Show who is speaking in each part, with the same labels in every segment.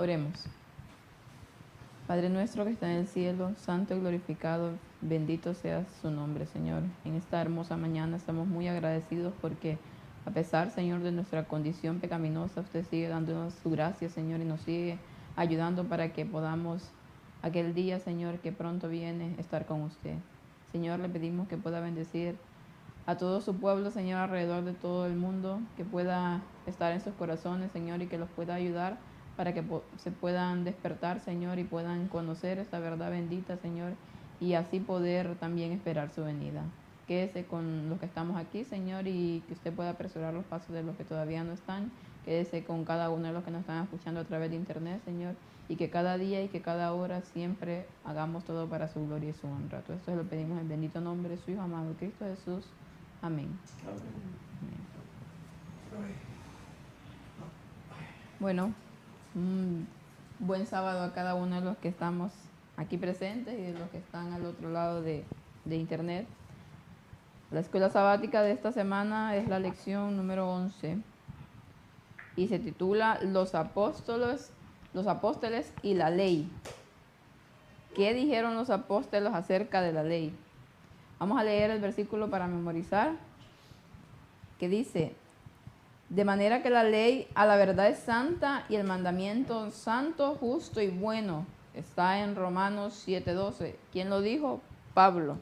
Speaker 1: Oremos. Padre nuestro que está en el cielo, santo y glorificado, bendito sea su nombre, Señor. En esta hermosa mañana estamos muy agradecidos porque a pesar, Señor, de nuestra condición pecaminosa, usted sigue dándonos su gracia, Señor, y nos sigue ayudando para que podamos aquel día, Señor, que pronto viene, estar con usted. Señor, le pedimos que pueda bendecir a todo su pueblo, Señor, alrededor de todo el mundo, que pueda estar en sus corazones, Señor, y que los pueda ayudar para que se puedan despertar, Señor, y puedan conocer esta verdad bendita, Señor, y así poder también esperar su venida. Quédese con los que estamos aquí, Señor, y que usted pueda apresurar los pasos de los que todavía no están. Quédese con cada uno de los que nos están escuchando a través de internet, Señor, y que cada día y que cada hora siempre hagamos todo para su gloria y su honra. Todo esto lo pedimos en el bendito nombre de su Hijo amado, Cristo Jesús. Amén. Amén. Bueno, un buen sábado a cada uno de los que estamos aquí presentes y de los que están al otro lado de internet. La escuela sabática de esta semana es la lección número 11 y se titula Los apóstoles y la ley. ¿Qué dijeron los apóstoles acerca de la ley? Vamos a leer el versículo para memorizar, que dice: de manera que la ley a la verdad es santa y el mandamiento santo, justo y bueno. Está en Romanos 7:12. ¿Quién lo dijo? Pablo.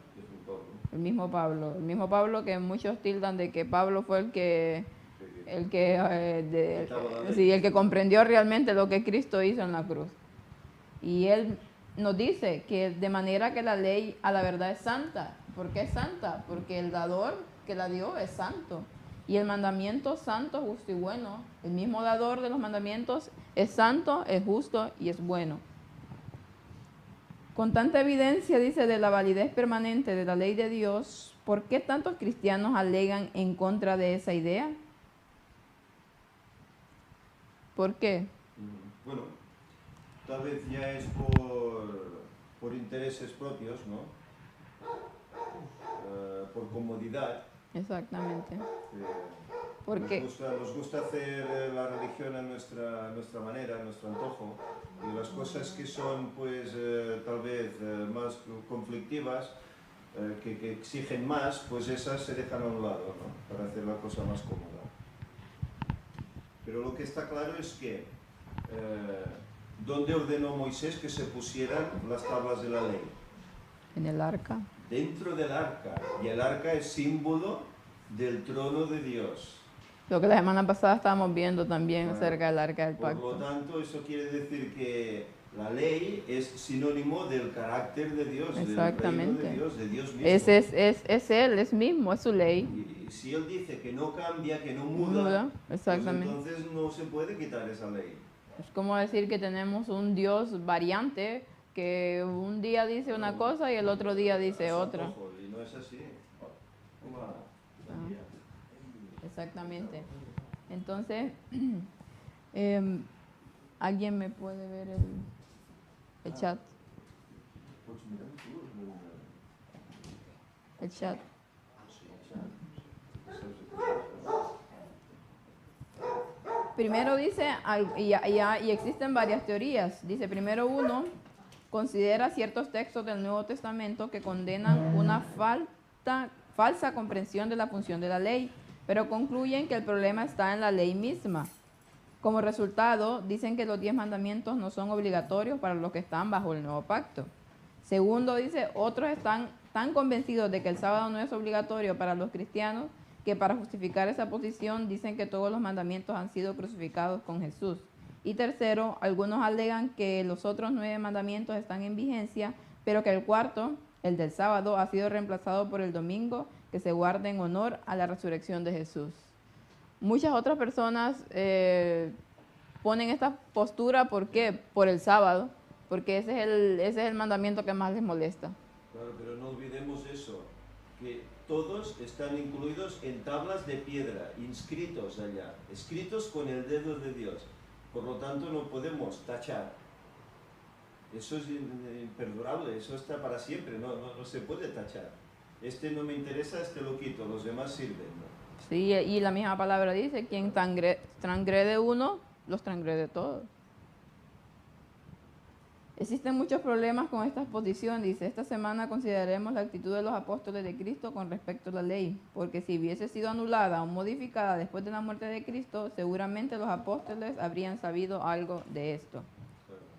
Speaker 1: El mismo Pablo que muchos tildan de que Pablo fue el que comprendió realmente lo que Cristo hizo en la cruz. Y él nos dice que de manera que la ley a la verdad es santa. ¿Por qué es santa? Porque el dador que la dio es santo. Y el mandamiento santo, justo y bueno. El mismo dador de los mandamientos es santo, es justo y es bueno. Con tanta evidencia, dice, de la validez permanente de la ley de Dios, ¿por qué tantos cristianos alegan en contra de esa idea? ¿Por qué?
Speaker 2: Bueno, tal vez ya es por intereses propios, ¿no? Por comodidad.
Speaker 1: Exactamente. Porque
Speaker 2: nos gusta hacer la religión a nuestra manera, a nuestro antojo, y las cosas que son, pues, tal vez más conflictivas, que exigen más, pues esas se dejan a un lado, ¿no? Para hacer la cosa más cómoda. Pero lo que está claro es que ¿dónde ordenó Moisés que se pusieran las tablas de la ley?
Speaker 1: En el arca.
Speaker 2: Dentro del arca. Y el arca es símbolo del trono de Dios.
Speaker 1: Lo que la semana pasada estábamos viendo también acerca del arca del pacto.
Speaker 2: Por lo tanto, eso quiere decir que la ley es sinónimo del carácter de Dios,
Speaker 1: exactamente,
Speaker 2: del reino de Dios mismo.
Speaker 1: Es Él, es mismo, es su ley.
Speaker 2: Y si Él dice que no cambia, que no muda,
Speaker 1: exactamente,
Speaker 2: pues entonces no se puede quitar esa ley.
Speaker 1: Es como decir que tenemos un Dios variante, que un día dice una cosa y el otro día dice otra.
Speaker 2: Y no es así.
Speaker 1: Exactamente. Entonces, ¿alguien me puede ver el chat? El chat. Primero dice, y existen varias teorías. Dice, primero uno considera ciertos textos del Nuevo Testamento que condenan una falsa comprensión de la función de la ley, pero concluyen que el problema está en la ley misma. Como resultado, dicen que los 10 mandamientos no son obligatorios para los que están bajo el nuevo pacto. Segundo, dice, otros están tan convencidos de que el sábado no es obligatorio para los cristianos que para justificar esa posición dicen que todos los mandamientos han sido crucificados con Jesús. Y tercero, algunos alegan que los otros 9 mandamientos están en vigencia, pero que el cuarto, el del sábado, ha sido reemplazado por el domingo, que se guarda en honor a la resurrección de Jesús. Muchas otras personas ponen esta postura, ¿por qué? Por el sábado, porque ese es el mandamiento que más les molesta.
Speaker 2: Claro, pero no olvidemos eso, que todos están incluidos en tablas de piedra, inscritos allá, escritos con el dedo de Dios. Por lo tanto, no podemos tachar. Eso es imperdurable, eso está para siempre, no se puede tachar. Este no me interesa, este lo quito, los demás sirven, ¿no?
Speaker 1: Sí, y la misma palabra dice, quien transgrede uno, los transgrede todos. Existen muchos problemas con esta exposición. Dice, esta semana consideraremos la actitud de los apóstoles de Cristo con respecto a la ley, porque si hubiese sido anulada o modificada después de la muerte de Cristo, seguramente los apóstoles habrían sabido algo de esto.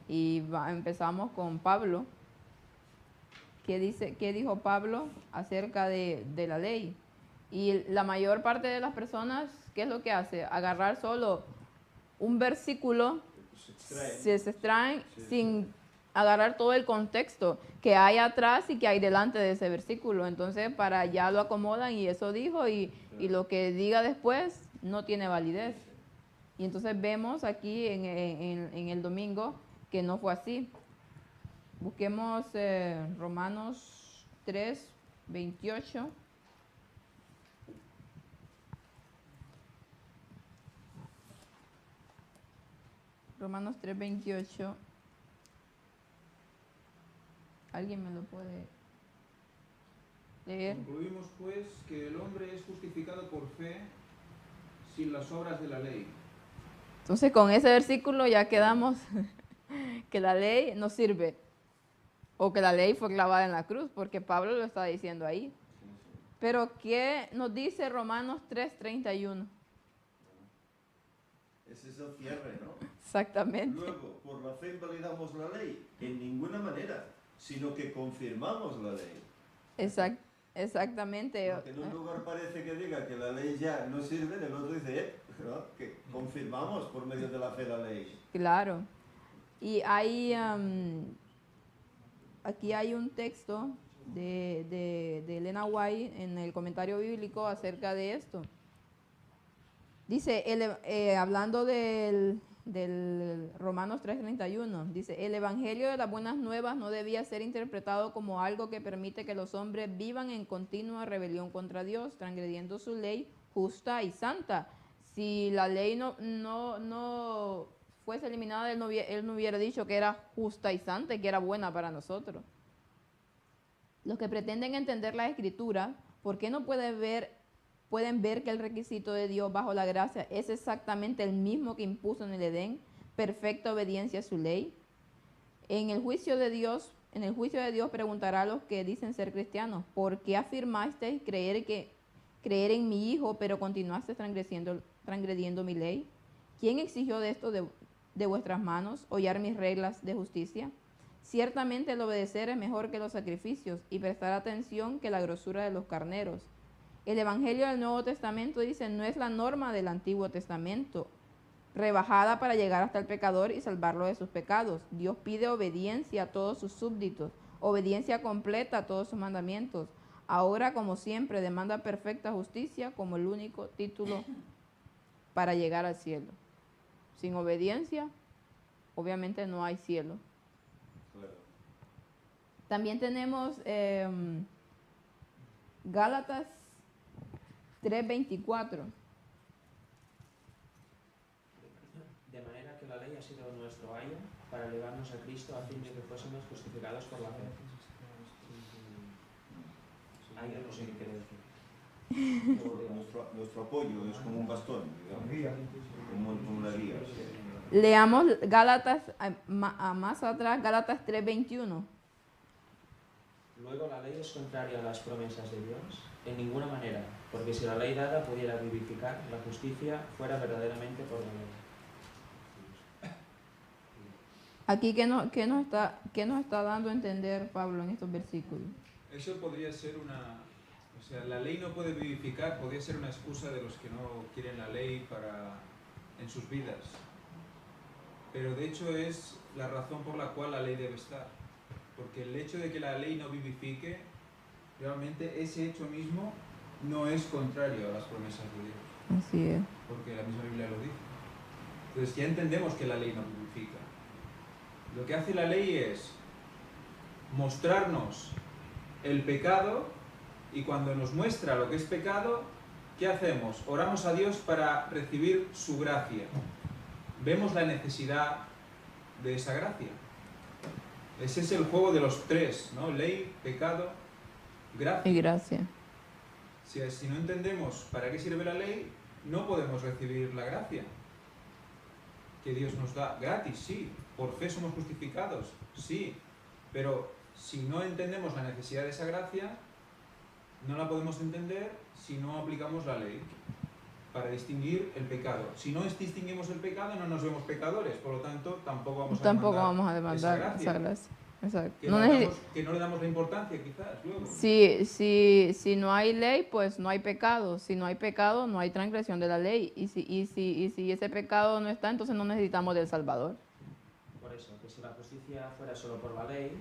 Speaker 1: Y empezamos con Pablo. ¿Qué dijo Pablo acerca de la ley? Y la mayor parte de las personas, ¿qué es lo que hace? Agarrar solo un versículo, se extraen sin agarrar todo el contexto que hay atrás y que hay delante de ese versículo. Entonces, para allá lo acomodan y eso dijo, y lo que diga después no tiene validez. Y entonces vemos aquí en el domingo que no fue así. Busquemos Romanos 3, 28. Romanos 3, 28. ¿Alguien me lo puede leer?
Speaker 3: Concluimos pues que el hombre es justificado por fe sin las obras de la ley.
Speaker 1: Entonces con ese versículo ya quedamos que la ley no sirve, o que la ley fue clavada en la cruz, porque Pablo lo está diciendo ahí. Pero ¿qué nos dice Romanos 3:31?
Speaker 2: Ese es el cierre, ¿no?
Speaker 1: Exactamente.
Speaker 2: Luego, por la fe invalidamos la ley, en ninguna manera, sino que confirmamos la ley.
Speaker 1: Exactamente.
Speaker 2: Porque en un lugar parece que diga que la ley ya no sirve, en el otro dice ¿no? Que confirmamos por medio de la fe la ley.
Speaker 1: Claro. Y hay, aquí hay un texto de Elena White en el comentario bíblico acerca de esto. Dice, hablando del Romanos 3:31, dice, el evangelio de las buenas nuevas no debía ser interpretado como algo que permite que los hombres vivan en continua rebelión contra Dios, transgrediendo su ley justa y santa. Si la ley no fuese eliminada, él no hubiera dicho que era justa y santa y que era buena para nosotros. Los que pretenden entender la Escritura, ¿por qué no pueden ver que el requisito de Dios bajo la gracia es exactamente el mismo que impuso en el Edén, perfecta obediencia a su ley? En el juicio de Dios preguntará a los que dicen ser cristianos, ¿por qué afirmasteis creer en mi Hijo, pero continuaste transgrediendo mi ley? ¿Quién exigió de esto de vuestras manos, hollar mis reglas de justicia? Ciertamente el obedecer es mejor que los sacrificios y prestar atención que la grosura de los carneros. El Evangelio del Nuevo Testamento dice, no es la norma del Antiguo Testamento, rebajada para llegar hasta el pecador y salvarlo de sus pecados. Dios pide obediencia a todos sus súbditos, obediencia completa a todos sus mandamientos. Ahora, como siempre, demanda perfecta justicia como el único título para llegar al cielo. Sin obediencia, obviamente no hay cielo.
Speaker 2: Claro.
Speaker 1: También tenemos Gálatas 3:24.
Speaker 4: De manera que la ley ha sido nuestro ayo para elevarnos a Cristo a fin de que fuésemos justificados por la fe. Ayo no sé qué quiere decir.
Speaker 2: Nuestro apoyo es como un bastón, digamos, como una guía.
Speaker 1: Leamos Gálatas, más atrás, Gálatas 3:21.
Speaker 4: Luego la ley es contraria a las promesas de Dios en ninguna manera, porque si la ley dada pudiera vivificar, la justicia fuera verdaderamente por la ley.
Speaker 1: Aquí, ¿qué nos está dando a entender Pablo en estos versículos?
Speaker 3: Eso podría ser o sea, la ley no puede vivificar, podría ser una excusa de los que no quieren la ley en sus vidas. Pero de hecho es la razón por la cual la ley debe estar. Porque el hecho de que la ley no vivifique, realmente ese hecho mismo no es contrario a las promesas de Dios.
Speaker 1: Así es.
Speaker 3: Porque la misma Biblia lo dice. Entonces ya entendemos que la ley no vivifica. Lo que hace la ley es mostrarnos el pecado, y cuando nos muestra lo que es pecado, ¿qué hacemos? Oramos a Dios para recibir su gracia. Vemos la necesidad de esa gracia. Ese es el juego de los tres, ¿no? Ley, pecado, gracia.
Speaker 1: Y gracia.
Speaker 3: Si no entendemos para qué sirve la ley, no podemos recibir la gracia. que Dios nos da gratis, sí. Por fe somos justificados, sí. Pero si no entendemos la necesidad de esa gracia, no la podemos entender si no aplicamos la ley para distinguir el pecado. Si no distinguimos el pecado, no nos vemos pecadores, por lo tanto, tampoco vamos a demandar
Speaker 1: esa gracia. Exacto.
Speaker 3: Que no le damos la importancia, quizás, luego.
Speaker 1: Si no hay ley, pues no hay pecado. Si no hay pecado, no hay transgresión de la ley. Y si ese pecado no está, entonces no necesitamos del Salvador.
Speaker 4: Por eso, que si la justicia fuera solo por la ley,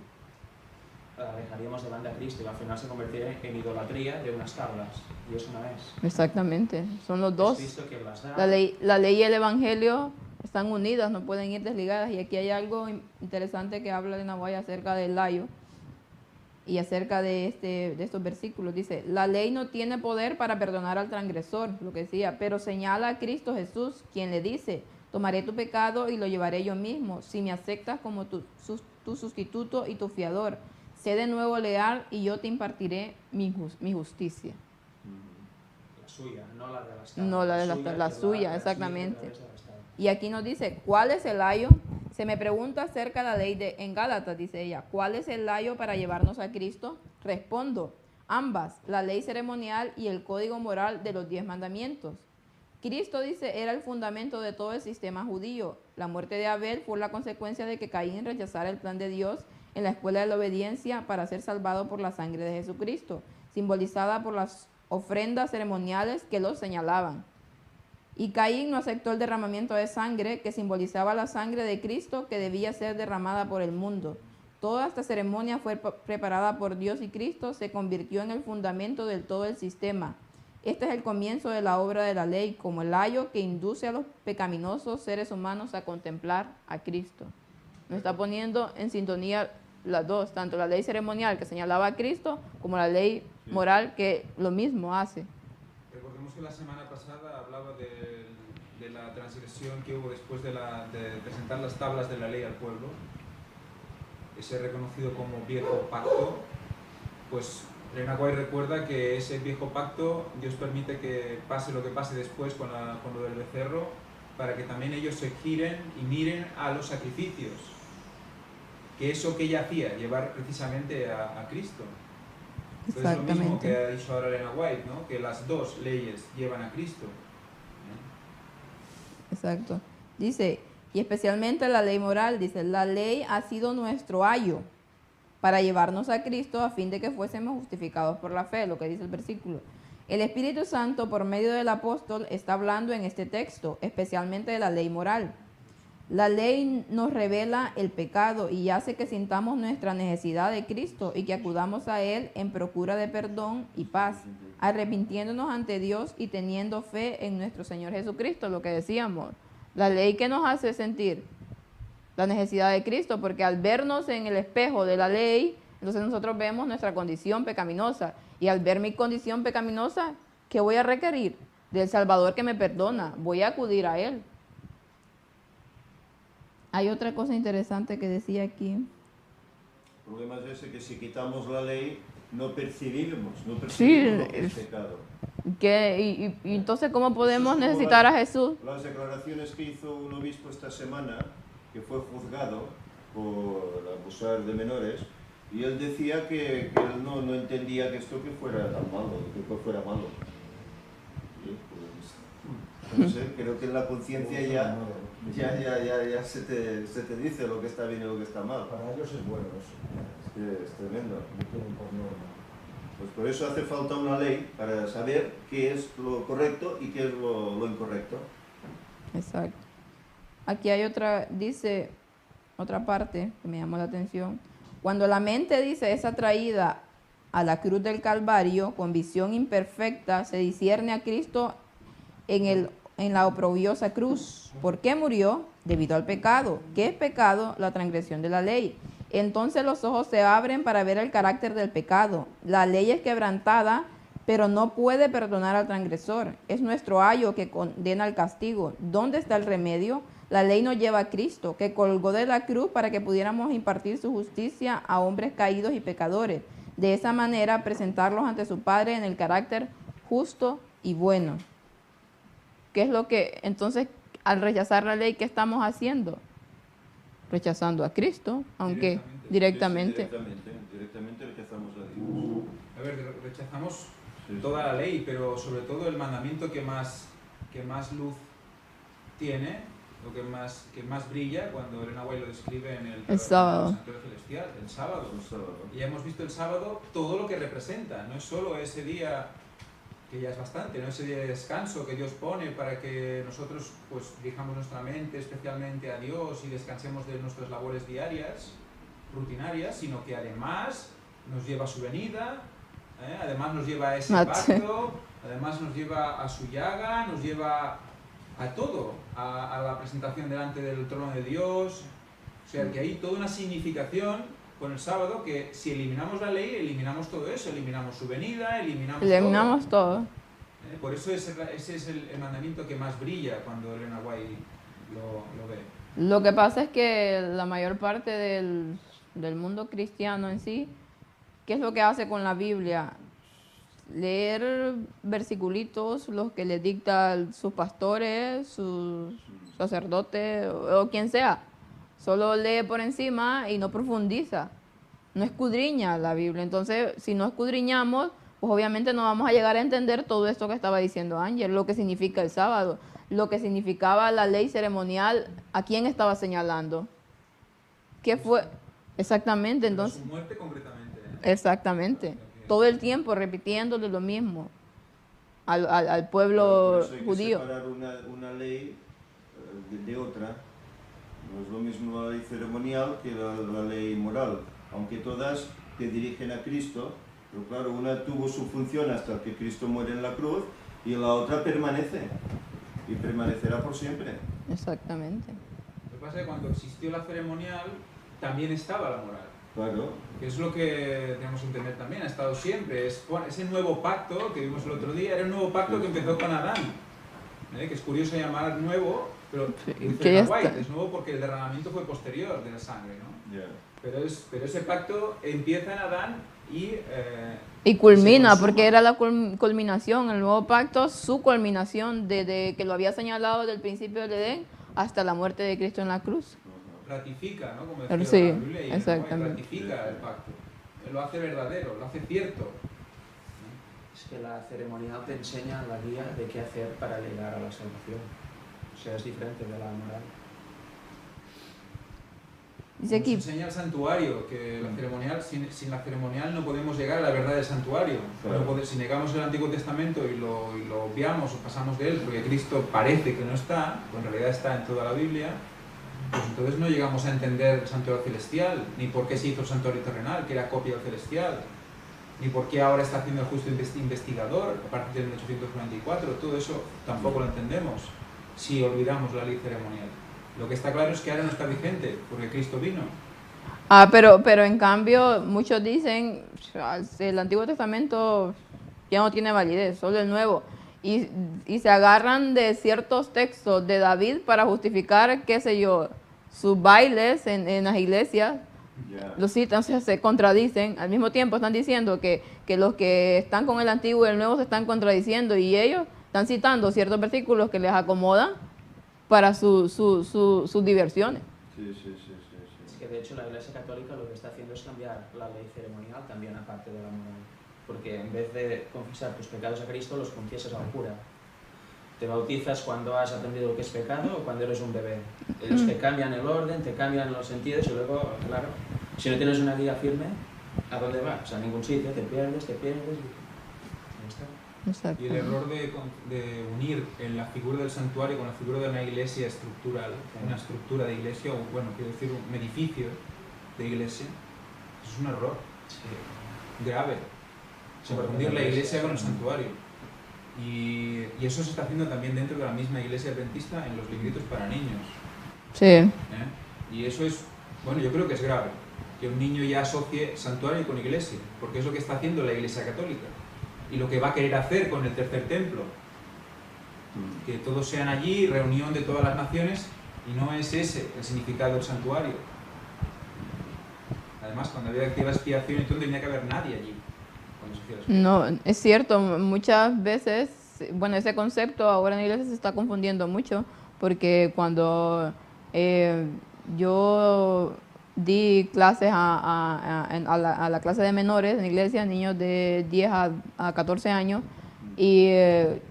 Speaker 4: dejaríamos de banda a Cristo y al final se convertiría en idolatría de unas tablas. Y eso no es.
Speaker 1: Exactamente. Son los dos.
Speaker 4: Es Cristo quien las da.
Speaker 1: La ley y el evangelio están unidas, no pueden ir desligadas. Y aquí hay algo interesante que habla de Nahuay acerca del layo y acerca de estos versículos. Dice, la ley no tiene poder para perdonar al transgresor, lo que decía, pero señala a Cristo Jesús, quien le dice, tomaré tu pecado y lo llevaré yo mismo, si me aceptas como tu sustituto y tu fiador. Sé de nuevo leal y yo te impartiré mi justicia.
Speaker 4: La suya, no la de las tablas.
Speaker 1: No la de la suya, exactamente. Y aquí nos dice, ¿cuál es el ayo? Se me pregunta acerca de la ley en Gálatas, dice ella, ¿cuál es el ayo para llevarnos a Cristo? Respondo, ambas, la ley ceremonial y el código moral de los 10 mandamientos. Cristo, dice, era el fundamento de todo el sistema judío. La muerte de Abel fue la consecuencia de que Caín rechazara el plan de Dios en la escuela de la obediencia para ser salvado por la sangre de Jesucristo, simbolizada por las ofrendas ceremoniales que los señalaban. Y Caín no aceptó el derramamiento de sangre que simbolizaba la sangre de Cristo que debía ser derramada por el mundo. Toda esta ceremonia fue preparada por Dios y Cristo se convirtió en el fundamento del todo el sistema. Este es el comienzo de la obra de la ley, como el ayo que induce a los pecaminosos seres humanos a contemplar a Cristo. Nos está poniendo en sintonía las dos, tanto la ley ceremonial que señalaba a Cristo, como la ley moral que lo mismo hace.
Speaker 3: Recordemos que la semana pasada hablaba de la transgresión que hubo después de presentar las tablas de la ley al pueblo, ese reconocido como viejo pacto. Pues Elena White recuerda que ese viejo pacto Dios permite que pase lo que pase después con lo del becerro, para que también ellos se giren y miren a los sacrificios, que eso que ella hacía, llevar precisamente a Cristo. Entonces, es lo mismo que ha dicho ahora Elena White, ¿no? Que las dos leyes llevan a Cristo.
Speaker 1: Exacto. Dice, y especialmente la ley moral, dice, la ley ha sido nuestro ayo para llevarnos a Cristo a fin de que fuésemos justificados por la fe, lo que dice el versículo. El Espíritu Santo, por medio del apóstol, está hablando en este texto, especialmente de la ley moral. La ley nos revela el pecado y hace que sintamos nuestra necesidad de Cristo y que acudamos a Él en procura de perdón y paz, arrepintiéndonos ante Dios y teniendo fe en nuestro Señor Jesucristo, lo que decíamos. La ley que nos hace sentir la necesidad de Cristo, porque al vernos en el espejo de la ley, entonces nosotros vemos nuestra condición pecaminosa. Y al ver mi condición pecaminosa, ¿qué voy a requerir? Del Salvador que me perdona. Voy a acudir a Él. Hay otra cosa interesante que decía aquí.
Speaker 2: El problema es ese, que si quitamos la ley, no percibimos lo que es pecado.
Speaker 1: Y entonces, ¿cómo podemos necesitar a Jesús?
Speaker 2: Las declaraciones que hizo un obispo esta semana, que fue juzgado por abusar de menores, y él decía que él no entendía que esto que fuera tan malo, que fuera malo. ¿Sí? Pues, no sé, creo que en la conciencia ya se te dice lo que está bien y lo que está mal.
Speaker 5: Para ellos es bueno eso.
Speaker 2: Es tremendo.
Speaker 5: Lo tienen por norma.
Speaker 2: Pues por eso hace falta una ley para saber qué es lo correcto y qué es lo incorrecto.
Speaker 1: Exacto. Aquí hay otra parte que me llamó la atención. Cuando la mente, dice, es atraída a la cruz del Calvario con visión imperfecta, se discierne a Cristo en la oprobiosa cruz. ¿Por qué murió? Debido al pecado. ¿Qué es pecado? La transgresión de la ley. Entonces los ojos se abren para ver el carácter del pecado. La ley es quebrantada, pero no puede perdonar al transgresor. Es nuestro ayo que condena al castigo. ¿Dónde está el remedio? La ley nos lleva a Cristo, que colgó de la cruz para que pudiéramos impartir su justicia a hombres caídos y pecadores. De esa manera, presentarlos ante su Padre en el carácter justo y bueno. ¿Qué es lo que, entonces, al rechazar la ley, ¿qué estamos haciendo? Rechazando a Cristo, aunque
Speaker 3: Directamente.
Speaker 1: directamente.
Speaker 2: Directamente rechazamos a Dios.
Speaker 3: A ver, rechazamos
Speaker 2: Sí,
Speaker 3: toda la ley, pero sobre todo el mandamiento que más luz tiene, o que más brilla, cuando Elena White lo describe en el
Speaker 1: sábado.
Speaker 3: Santuario Celestial, el sábado.
Speaker 2: Un sábado.
Speaker 3: Y ya hemos visto el sábado todo lo que representa, no es solo ese día, que ya es bastante, no ese día de descanso que Dios pone para que nosotros pues dirijamos nuestra mente especialmente a Dios y descansemos de nuestras labores diarias, rutinarias, sino que además nos lleva a su venida, además nos lleva a ese pacto, además nos lleva a su llaga, nos lleva a todo, a la presentación delante del trono de Dios. O sea, que hay toda una significación con el sábado, que si eliminamos la ley, eliminamos todo eso, eliminamos su venida, eliminamos
Speaker 1: todo.
Speaker 3: Por eso ese es el mandamiento que más brilla cuando Elena White lo ve.
Speaker 1: Lo que pasa es que la mayor parte del mundo cristiano en sí, ¿qué es lo que hace con la Biblia? Leer versiculitos, los que le dictan sus pastores, sus sacerdotes o quien sea. Solo lee por encima y no profundiza, no escudriña la Biblia. Entonces, si no escudriñamos, pues obviamente no vamos a llegar a entender todo esto que estaba diciendo Ángel, lo que significa el sábado, lo que significaba la ley ceremonial, a quién estaba señalando. ¿Qué fue? Exactamente, entonces.
Speaker 3: Su muerte concretamente.
Speaker 1: Exactamente. Todo el tiempo repitiéndole lo mismo al pueblo
Speaker 2: Por eso hay que
Speaker 1: judío.
Speaker 2: separar una ley de otra. No es lo mismo la ley ceremonial que la ley moral, aunque todas te dirigen a Cristo, pero claro, una tuvo su función hasta que Cristo muere en la cruz y la otra permanece y permanecerá por siempre.
Speaker 1: Exactamente.
Speaker 3: Lo que pasa es que cuando existió la ceremonial, también estaba la moral.
Speaker 2: Claro.
Speaker 3: Que es lo que tenemos que entender también, ha estado siempre. Ese nuevo pacto que vimos el otro día era un nuevo pacto que empezó con Adán. Que es curioso llamar nuevo, pero
Speaker 1: Sí,
Speaker 3: dice
Speaker 1: que ya
Speaker 3: Elena White,
Speaker 1: está.
Speaker 3: es nuevo porque el derramamiento fue posterior de la sangre, ¿no?
Speaker 2: Ya.
Speaker 3: Pero ese pacto empieza en Adán y
Speaker 1: culmina,
Speaker 3: se consuma.
Speaker 1: porque era la culminación, el nuevo pacto, su culminación, desde que lo había señalado del principio del Edén hasta la muerte de Cristo en la cruz.
Speaker 3: ratifica, ¿no? Como decía
Speaker 1: Sí,
Speaker 3: la Biblia, y
Speaker 1: exactamente.
Speaker 3: ratifica el pacto. Lo hace verdadero, lo hace cierto.
Speaker 4: Es que la ceremonial te enseña la guía de qué hacer para llegar a la salvación. O sea, es diferente de la moral.
Speaker 1: Dice
Speaker 3: Nos
Speaker 1: aquí,
Speaker 3: enseña el santuario, que la ceremonial, sin la ceremonial no podemos llegar a la verdad del santuario.
Speaker 2: Claro.
Speaker 3: Si negamos el Antiguo Testamento y lo obviamos o pasamos de él porque Cristo parece que no está, pues en realidad está en toda la Biblia, pues entonces no llegamos a entender el santuario celestial, ni por qué se hizo el santuario terrenal, que era copia del celestial, ni por qué ahora está haciendo el justo investigador a partir de 1844. Todo eso tampoco lo entendemos si olvidamos la ley ceremonial. Lo que está claro es que ahora no está vigente, porque Cristo vino.
Speaker 1: pero en cambio muchos dicen, el Antiguo Testamento ya no tiene validez, solo el Nuevo. Y se agarran de ciertos textos de David para justificar, qué sé yo, sus bailes en las iglesias.
Speaker 2: Ya.
Speaker 1: Los citan, o sea, se contradicen. Al mismo tiempo están diciendo que los que están con el Antiguo y el Nuevo se están contradiciendo, y ellos están citando ciertos versículos que les acomodan para sus diversiones.
Speaker 2: Sí.
Speaker 4: Es que de hecho la Iglesia Católica lo que está haciendo es cambiar la ley ceremonial también aparte de la moral. Porque en vez de confesar tus pecados a Cristo, los confiesas al cura. Te bautizas cuando has aprendido lo que es pecado o cuando eres un bebé. Ellos te cambian el orden, te cambian los sentidos y luego, claro, si no tienes una guía firme, ¿a dónde vas? A ningún sitio, te pierdes y ya está.
Speaker 1: Exacto.
Speaker 3: Y el error de unir en la figura del santuario con la figura de una iglesia estructural, una estructura de iglesia, o bueno, quiero decir, un edificio de iglesia, es un error grave. Confundir la iglesia con el santuario. Y eso se está haciendo también dentro de la misma iglesia adventista en los libritos para niños.
Speaker 1: Sí.
Speaker 3: Y eso es, bueno, yo creo que es grave, que un niño ya asocie santuario con iglesia, porque es lo que está haciendo la Iglesia Católica y lo que va a querer hacer con el tercer templo, que todos sean allí, reunión de todas las naciones, y no es ese el significado del santuario. Además, cuando había activa expiación, entonces no tenía que haber nadie allí cuando se hacía la expiación.
Speaker 1: No, es cierto, muchas veces, bueno, ese concepto ahora en la iglesia se está confundiendo mucho, porque cuando yo di clases a la clase de menores en la iglesia, niños de 10 a 14 años, y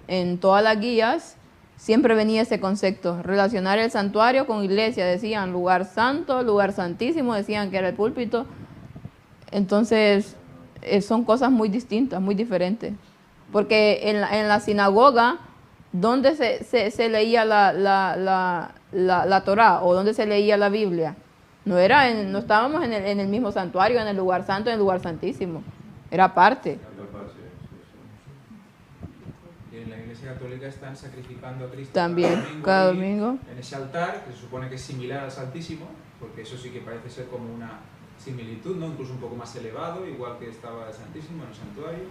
Speaker 1: en todas las guías siempre venía ese concepto, relacionar el santuario con iglesia, decían lugar santo, lugar santísimo, decían que era el púlpito. Entonces son cosas muy distintas, muy diferentes, porque en la sinagoga, ¿dónde se leía la Torá o dónde se leía la Biblia? No estábamos en el mismo santuario, en el lugar santo, en el lugar santísimo, era aparte.
Speaker 3: Y en la Iglesia Católica están sacrificando a Cristo
Speaker 1: También, cada domingo.
Speaker 3: En ese altar, que se supone que es similar al Santísimo, porque eso sí que parece ser como una similitud, ¿no? Incluso un poco más elevado, igual que estaba el Santísimo en el santuario.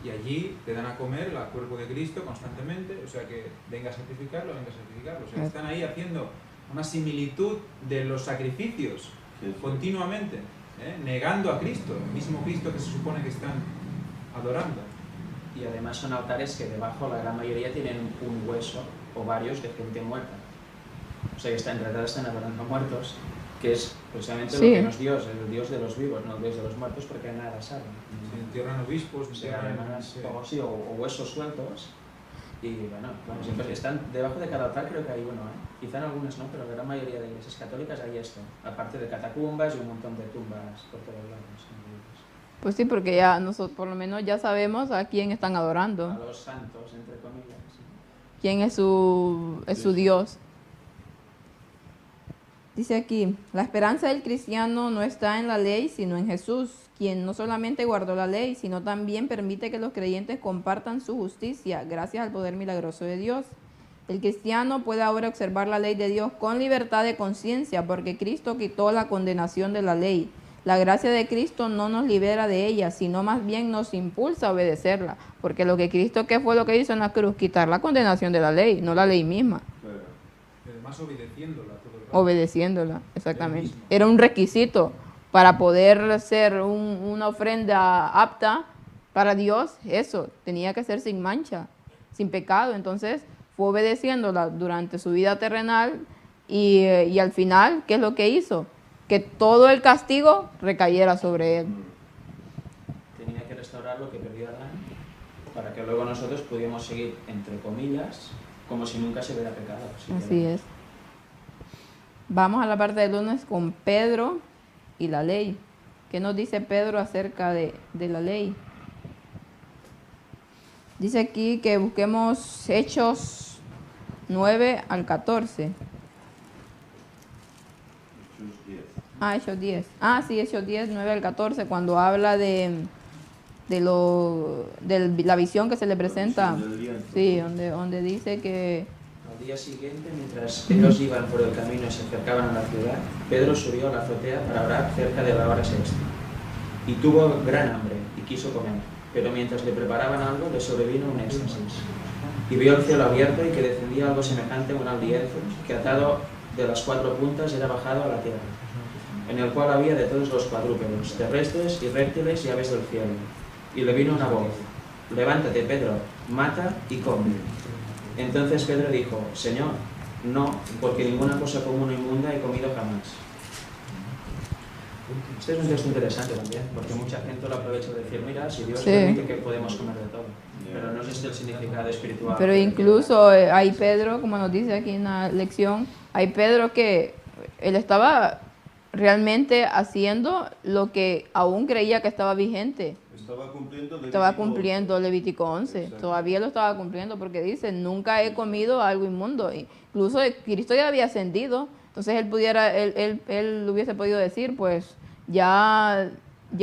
Speaker 3: Y allí te dan a comer el cuerpo de Cristo constantemente, o sea que venga a sacrificarlo, venga a sacrificarlo. O sea, están ahí haciendo una similitud de los sacrificios continuamente, negando a Cristo, el mismo Cristo que se supone que están adorando.
Speaker 4: Y además son altares que debajo la gran mayoría tienen un hueso o varios de gente muerta. O sea que en realidad están adorando muertos, que es precisamente lo que no es Dios, el Dios de los vivos, no el Dios de los muertos, porque nada sabe.
Speaker 3: Se entierran obispos,
Speaker 4: o huesos sueltos. Y bueno, siempre están debajo de cada altar, creo que hay uno, quizá en algunas no, pero en la gran mayoría de iglesias católicas hay esto, aparte de catacumbas y un montón de tumbas por todos lados.
Speaker 1: Pues sí, porque ya nosotros por lo menos ya sabemos a quién están adorando.
Speaker 4: A los santos, entre comillas.
Speaker 1: Quién es su Dios. Dice aquí, la esperanza del cristiano no está en la ley, sino en Jesús, quien no solamente guardó la ley, sino también permite que los creyentes compartan su justicia gracias al poder milagroso de Dios. El cristiano puede ahora observar la ley de Dios con libertad de conciencia, porque Cristo quitó la condenación de la ley. La gracia de Cristo no nos libera de ella, sino más bien nos impulsa a obedecerla, porque lo que Cristo, ¿qué fue lo que hizo en la cruz? Quitar la condenación de la ley, no la ley misma.
Speaker 3: Además obedeciéndola todo el rato.
Speaker 1: Obedeciéndola, exactamente. Era un requisito para poder ser una ofrenda apta para Dios, eso, tenía que ser sin mancha, sin pecado. Entonces fue obedeciéndola durante su vida terrenal y al final, ¿qué es lo que hizo? Que todo el castigo recayera sobre él.
Speaker 4: Tenía que restaurar lo que perdió Adán para que luego nosotros pudiéramos seguir, entre comillas, como si nunca se hubiera pecado.
Speaker 1: Así es. Vamos a la parte del lunes con Pedro y la ley. ¿Qué nos dice Pedro acerca de la ley? Dice aquí que busquemos Hechos 9 al 14. Hechos 10. Sí, Hechos 10, 9 al 14, cuando habla de la visión que se le presenta. Sí, donde dice que...
Speaker 4: Al día siguiente, mientras ellos iban por el camino y se acercaban a la ciudad, Pedro subió a la azotea para orar cerca de la hora sexta. Y tuvo gran hambre y quiso comer, pero mientras le preparaban algo, le sobrevino un éxtasis. Y vio el cielo abierto y que descendía algo semejante a un lienzo, que atado de las 4 puntas era bajado a la tierra, en el cual había de todos los cuadrúpedos, terrestres y reptiles y aves del cielo. Y le vino una voz: levántate, Pedro, mata y come. Entonces Pedro dijo: Señor, no, porque ninguna cosa común o inmunda he comido jamás. Este es un texto interesante también, porque mucha gente lo aprovecha de decir: mira, si Dios permite que podemos comer de todo. Pero no es el significado espiritual.
Speaker 1: Pero incluso hay Pedro, como nos dice aquí en la lección, hay Pedro que él estaba realmente haciendo lo que aún creía que estaba vigente. Estaba cumpliendo Levítico 11. Exacto. Todavía lo estaba cumpliendo porque dice, nunca he comido algo inmundo. Incluso Cristo ya había ascendido. Entonces él hubiese podido decir, pues ya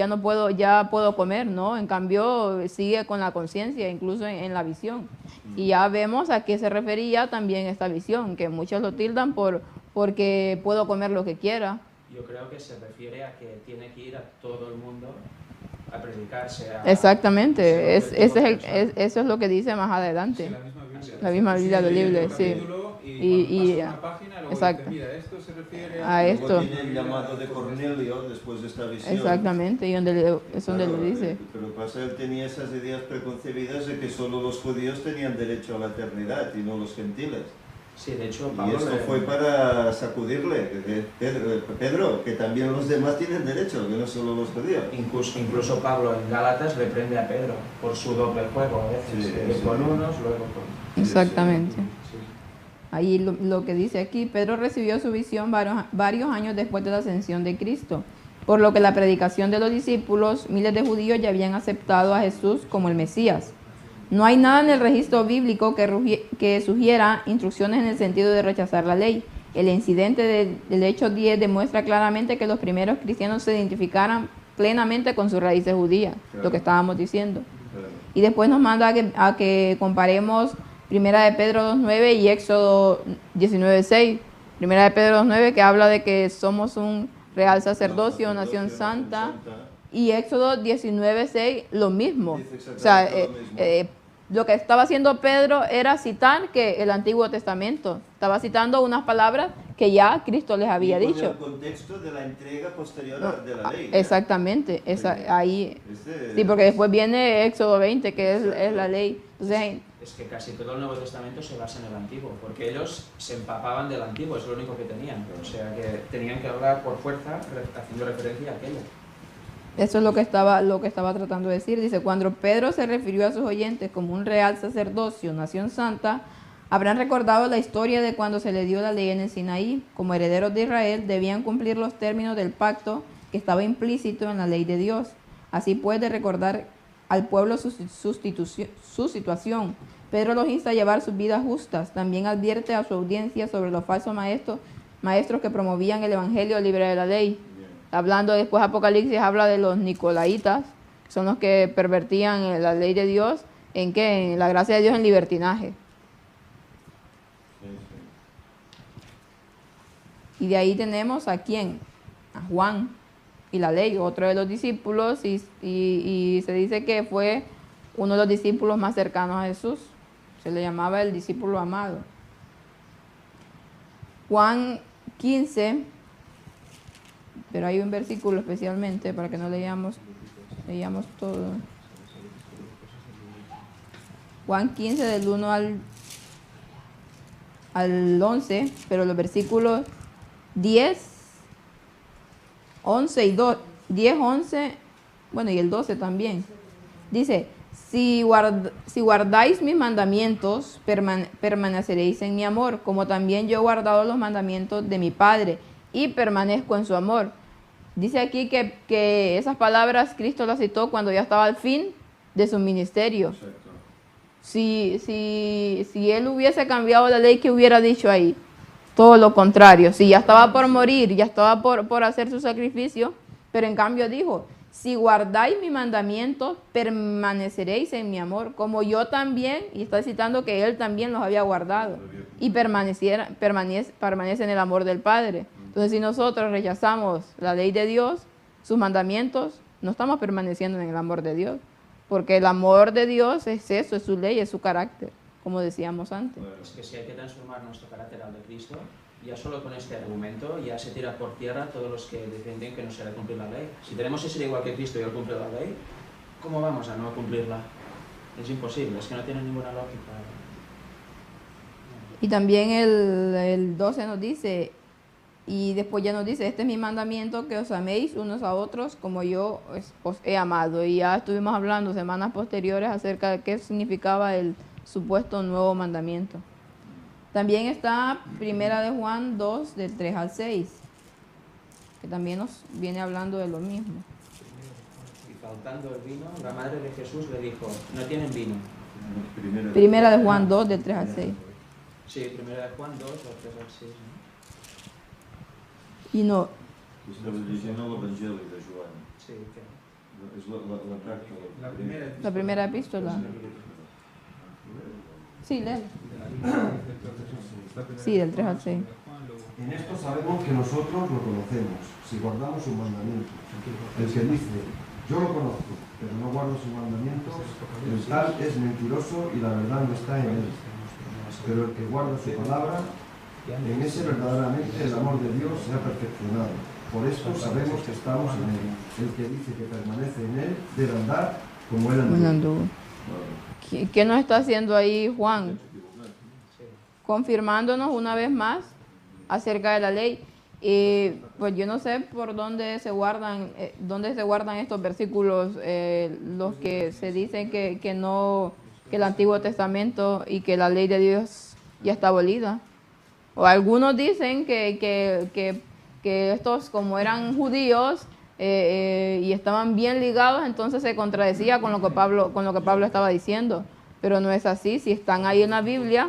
Speaker 1: no puedo, ya puedo comer, ¿no? En cambio sigue con la conciencia, incluso en la visión. Y ya vemos a qué se refería también esta visión, que muchos lo tildan porque puedo comer lo que quiera.
Speaker 4: Yo creo que se refiere a que tiene que ir a todo el mundo a predicarse.
Speaker 1: Exactamente, eso es lo que dice más adelante.
Speaker 3: Sí,
Speaker 1: la misma Biblia del libro, sí.
Speaker 3: Y una página, luego
Speaker 1: exacto.
Speaker 3: Dice, mira, esto se refiere
Speaker 1: a esto.
Speaker 2: Tiene el llamado de Cornelio después de esta visión.
Speaker 1: Exactamente, y es donde lo dice.
Speaker 2: Pero pasa, él tenía esas ideas preconcebidas de que solo los judíos tenían derecho a la eternidad y no los gentiles.
Speaker 4: Sí, de hecho,
Speaker 2: Y
Speaker 4: Pablo
Speaker 2: esto
Speaker 4: le-
Speaker 2: fue para sacudirle, Pedro, que también los demás tienen derecho, que no solo los judíos.
Speaker 4: incluso Pablo en Gálatas reprende a Pedro por su doble juego a veces,
Speaker 2: Sí,
Speaker 4: con
Speaker 2: sí.
Speaker 4: unos, luego con...
Speaker 1: Exactamente.
Speaker 4: Sí.
Speaker 1: Ahí lo que dice aquí, Pedro recibió su visión varios años después de la ascensión de Cristo, por lo que la predicación de los discípulos, miles de judíos ya habían aceptado a Jesús como el Mesías. No hay nada en el registro bíblico que sugiera instrucciones en el sentido de rechazar la ley. El incidente del Hechos 10 demuestra claramente que los primeros cristianos se identificaran plenamente con sus raíces judías, lo que estábamos diciendo.
Speaker 2: Claro.
Speaker 1: Y después nos manda a que comparemos Primera de Pedro 2.9 y Éxodo 19.6. Primera de Pedro 2.9 que habla de que somos un real sacerdocio, nación santa. Y Éxodo 19.6 lo mismo.
Speaker 2: Dice
Speaker 1: O sea,
Speaker 2: exactamente lo mismo.
Speaker 1: lo que estaba haciendo Pedro era citar que el Antiguo Testamento. Estaba citando unas palabras que ya Cristo les había
Speaker 2: Y con
Speaker 1: dicho.
Speaker 2: el contexto de la entrega posterior
Speaker 1: No,
Speaker 2: de la ley.
Speaker 1: exactamente, ahí.
Speaker 2: Este-
Speaker 1: Sí, porque después viene Éxodo 20, que es la ley. Entonces,
Speaker 4: Es que casi todo el Nuevo Testamento se basa en el Antiguo, porque ellos se empapaban del Antiguo, es lo único que tenían. O sea que tenían que hablar por fuerza haciendo referencia a aquello.
Speaker 1: eso es lo que estaba tratando de decir. Dice, cuando Pedro se refirió a sus oyentes como un real sacerdocio, nación santa, habrán recordado la historia de cuando se le dio la ley en el Sinaí. Como herederos de Israel debían cumplir los términos del pacto que estaba implícito en la ley de Dios. Así pues, de recordar al pueblo su situación, Pedro los insta a llevar sus vidas justas. También advierte a su audiencia sobre los falsos maestros que promovían el evangelio libre de la ley. Hablando después Apocalipsis habla de los nicolaitas, que son los que pervertían la ley de Dios, ¿en qué? En la gracia de Dios en libertinaje.
Speaker 2: Sí, sí.
Speaker 1: Y de ahí tenemos a quién, a Juan y la ley, otro de los discípulos, y se dice que fue uno de los discípulos más cercanos a Jesús. Se le llamaba el discípulo amado. Juan 15, pero hay un versículo especialmente para que no leamos todo. Juan 15 del 1 al 11, pero los versículos 10, 11 y 2, 10, 11, bueno, y el 12 también. Dice, si guardáis mis mandamientos, permaneceréis en mi amor, como también yo he guardado los mandamientos de mi Padre y permanezco en su amor. Dice aquí que esas palabras Cristo las citó cuando ya estaba al fin de su ministerio.
Speaker 2: Exacto.
Speaker 1: Si él hubiese cambiado la ley, ¿qué hubiera dicho ahí? Todo lo contrario. Si ya estaba por morir, ya estaba por hacer su sacrificio, pero en cambio dijo, si guardáis mis mandamientos, permaneceréis en mi amor, como yo también, y está citando que él también los había guardado, y permanece en el amor del Padre. Entonces, si nosotros rechazamos la ley de Dios, sus mandamientos, no estamos permaneciendo en el amor de Dios, porque el amor de Dios es eso, es su ley, es su carácter, como decíamos antes.
Speaker 4: Es que si hay que transformar nuestro carácter al de Cristo, ya solo con este argumento ya se tira por tierra todos los que defienden que no se ha de cumplir la ley. Si tenemos que ser igual que Cristo y él cumple la ley, ¿cómo vamos a no cumplirla? Es imposible, es que no tiene ninguna lógica.
Speaker 1: Y también el 12 nos dice, y después ya nos dice, este es mi mandamiento, que os améis unos a otros como yo os he amado. Y ya estuvimos hablando semanas posteriores acerca de qué significaba el supuesto nuevo mandamiento. También está Primera de Juan 2, del 3 al 6, que también nos viene hablando de lo mismo.
Speaker 4: Y faltando el vino, la madre de Jesús le dijo, no tienen vino.
Speaker 1: Primera de Juan 2, del 3 al 6.
Speaker 4: Sí, Primera de Juan 2 o 3 al 6.
Speaker 1: Y no,
Speaker 2: Estava llegint l'Evangeli de Joan.
Speaker 4: Sí, que...
Speaker 2: És la carta.
Speaker 1: la primera epístola. Sí, léelo. Sí, del 3 al 6.
Speaker 6: En esto sabemos que nosotros lo conocemos, si guardamos sus mandamientos. El que dice, yo lo conozco, pero no guardo sus mandamientos, el tal es mentiroso y la verdad no está en él. Pero el que guarda su palabra, en ese verdaderamente el amor de Dios se ha perfeccionado. Por esto sabemos que estamos en él. El que dice que permanece en él debe andar como él anduvo.
Speaker 1: ¿Qué nos está haciendo ahí Juan? confirmándonos una vez más acerca de la ley. Y pues yo no sé por dónde se guardan estos versículos, los que se dicen que no, que el Antiguo Testamento y que la ley de Dios ya está abolida. O algunos dicen que estos, como eran judíos y estaban bien ligados, entonces se contradecía con lo que Pablo estaba diciendo. Pero no es así. Si están ahí en la Biblia,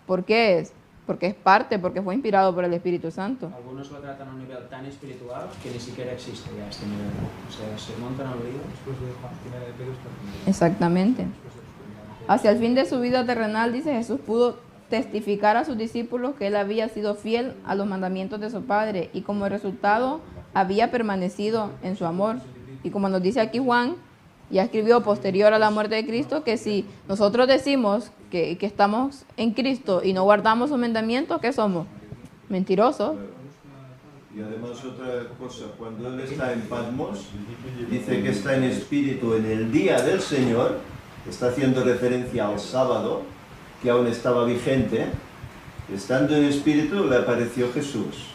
Speaker 1: ¿por qué es? Porque es parte, porque fue inspirado por el Espíritu Santo.
Speaker 4: Algunos lo tratan a un nivel tan espiritual que ni siquiera existe ya este nivel. O sea, se montan al lío.
Speaker 3: Después de Juan, primera de Pedro está
Speaker 1: Exactamente. Hacia el fin de su vida terrenal, dice, Jesús pudo testificar a sus discípulos que él había sido fiel a los mandamientos de su Padre y como resultado había permanecido en su amor. Y como nos dice aquí Juan, ya escribió posterior a la muerte de Cristo, que si nosotros decimos que estamos en Cristo y no guardamos sus mandamientos, ¿qué somos? Mentirosos.
Speaker 2: Y además otra cosa, cuando él está en Patmos, dice que está en espíritu en el día del Señor, está haciendo referencia al sábado, que aún estaba vigente. Estando en espíritu le apareció Jesús.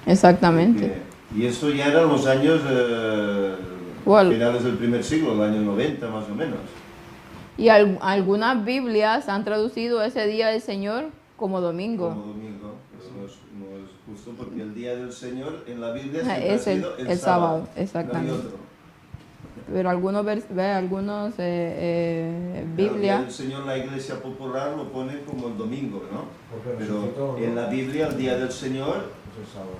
Speaker 1: Exactamente.
Speaker 2: Y eso ya eran los años finales del primer siglo, el año 90 más o menos.
Speaker 1: Y algunas Biblias han traducido ese día del Señor como domingo.
Speaker 2: Como domingo, pero no es justo porque el día del Señor en la Biblia siempre
Speaker 1: Es
Speaker 2: ha sido
Speaker 1: el sábado, exactamente.
Speaker 2: No hay otro.
Speaker 1: Pero algunos Biblias...
Speaker 2: El Señor, la Iglesia Popular lo pone como el domingo, ¿no?
Speaker 5: Porque
Speaker 2: Pero
Speaker 5: resucitó,
Speaker 2: en la Biblia el día del Señor,
Speaker 5: pues el sábado.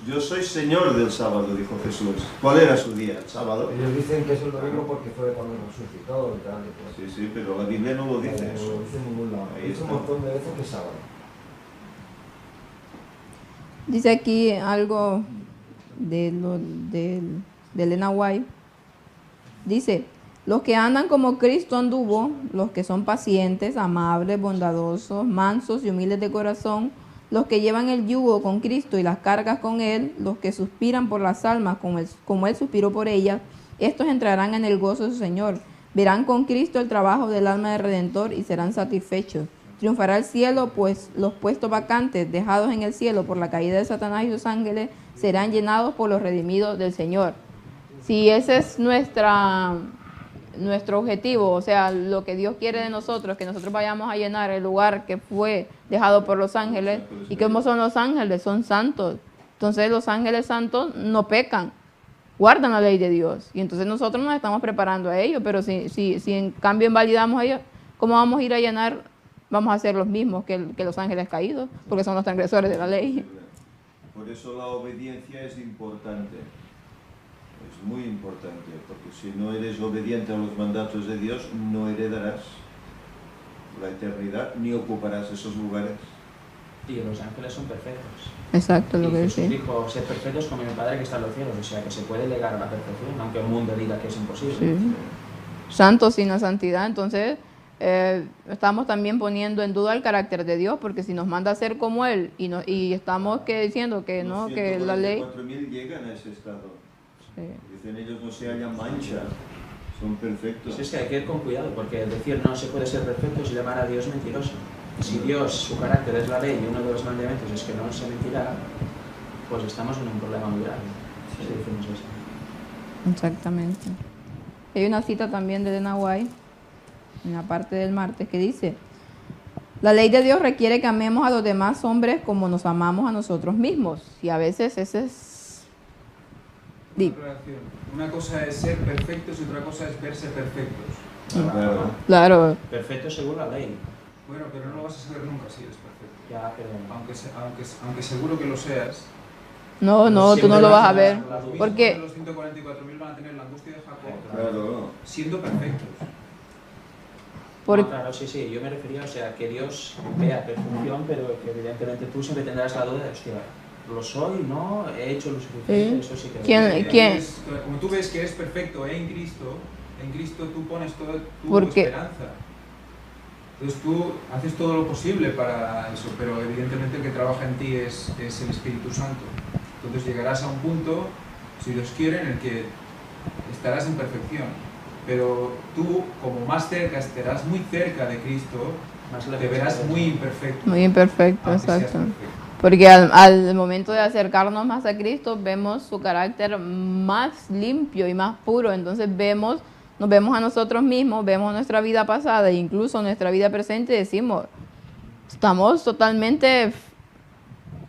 Speaker 2: yo soy Señor del sábado, dijo Jesús. ¿Cuál era su día? ¿El sábado?
Speaker 5: Ellos dicen que es el domingo porque fue cuando resucitó y tal.
Speaker 2: Sí, sí, pero la Biblia no lo dice
Speaker 5: No
Speaker 2: eso.
Speaker 5: lo dice en ningún lado.
Speaker 2: Ahí
Speaker 5: Dice un
Speaker 2: está.
Speaker 5: montón de veces que es sábado.
Speaker 1: Dice aquí algo de Elena White. Dice, los que andan como Cristo anduvo, los que son pacientes, amables, bondadosos, mansos y humildes de corazón, los que llevan el yugo con Cristo y las cargas con Él, los que suspiran por las almas como Él suspiró por ellas, estos entrarán en el gozo de su Señor. Verán con Cristo el trabajo del alma del Redentor y serán satisfechos. Triunfará el cielo, pues los puestos vacantes dejados en el cielo por la caída de Satanás y sus ángeles serán llenados por los redimidos del Señor. Si ese es nuestro objetivo, o sea, lo que Dios quiere de nosotros, que nosotros vayamos a llenar el lugar que fue dejado por los ángeles. ¿Y cómo son los ángeles? Son santos. Entonces los ángeles santos no pecan, guardan la ley de Dios. Y entonces nosotros nos estamos preparando a ello, pero si en cambio invalidamos a ellos, ¿cómo vamos a ir a llenar? Vamos a ser los mismos que los ángeles caídos, porque son los transgresores de la ley.
Speaker 2: Por eso la obediencia es importante. Es muy importante, porque si no eres obediente a los mandatos de Dios, no heredarás la eternidad ni ocuparás esos lugares.
Speaker 4: Y los ángeles son perfectos.
Speaker 1: Exacto, lo
Speaker 4: Y
Speaker 1: que
Speaker 4: Jesús
Speaker 1: decía.
Speaker 4: dijo, sed perfectos como mi Padre que está en los cielos. O sea, que se puede llegar a la perfección, aunque el mundo diga que es imposible.
Speaker 1: Sí. Santos sin la santidad, entonces estamos también poniendo en duda el carácter de Dios, porque si nos manda a ser como Él y estamos diciendo que no, que la ley...
Speaker 2: 4.000 llegan a ese estado.
Speaker 1: Sí.
Speaker 2: Dicen ellos no se hallan mancha, son perfectos.
Speaker 4: Pues es que hay que ir con cuidado, porque decir no se puede ser perfecto es llamar a Dios mentiroso. Si Dios, su carácter es la ley y uno de los mandamientos es que no se mentirá, pues estamos en un problema muy grave. Si decimos eso.
Speaker 1: Exactamente. Hay una cita también de Elena White, en la parte del martes, que dice, la ley de Dios requiere que amemos a los demás hombres como nos amamos a nosotros mismos. Y a veces ese es...
Speaker 3: Una cosa es ser perfectos y otra cosa es verse perfectos.
Speaker 2: Claro.
Speaker 1: Claro,
Speaker 4: Perfecto según la ley.
Speaker 3: Bueno, pero no lo vas a saber nunca si eres perfecto.
Speaker 4: Ya, pero...
Speaker 3: Aunque seguro que lo seas.
Speaker 1: no, tú no lo vas a ver. Porque...
Speaker 3: Los 144.000 van a tener la angustia de Jacob
Speaker 2: Claro.
Speaker 3: siendo perfectos.
Speaker 1: Porque...
Speaker 4: No, claro, sí, sí, yo me refería, o sea, que Dios vea perfección, pero que evidentemente tú siempre tendrás la duda de, hostia, ¿lo soy? ¿No? ¿He hecho lo suficiente? Eso sí que...
Speaker 1: ¿Quién?
Speaker 3: Como tú ves que eres perfecto en Cristo tú pones toda tu
Speaker 1: Porque...
Speaker 3: esperanza. Entonces tú haces todo lo posible para eso, pero evidentemente el que trabaja en ti es el Espíritu Santo. Entonces llegarás a un punto, si Dios quiere, en el que estarás en perfección. Pero tú, como más cerca, estarás muy cerca de Cristo,
Speaker 4: Más
Speaker 3: te
Speaker 4: lejos
Speaker 3: verás
Speaker 4: de-
Speaker 3: muy imperfecto.
Speaker 1: Muy imperfecto,
Speaker 3: aunque seas
Speaker 1: exacto.
Speaker 3: perfecto.
Speaker 1: Porque al momento de acercarnos más a Cristo, vemos su carácter más limpio y más puro. Entonces nos vemos a nosotros mismos, vemos nuestra vida pasada e incluso nuestra vida presente y decimos, estamos totalmente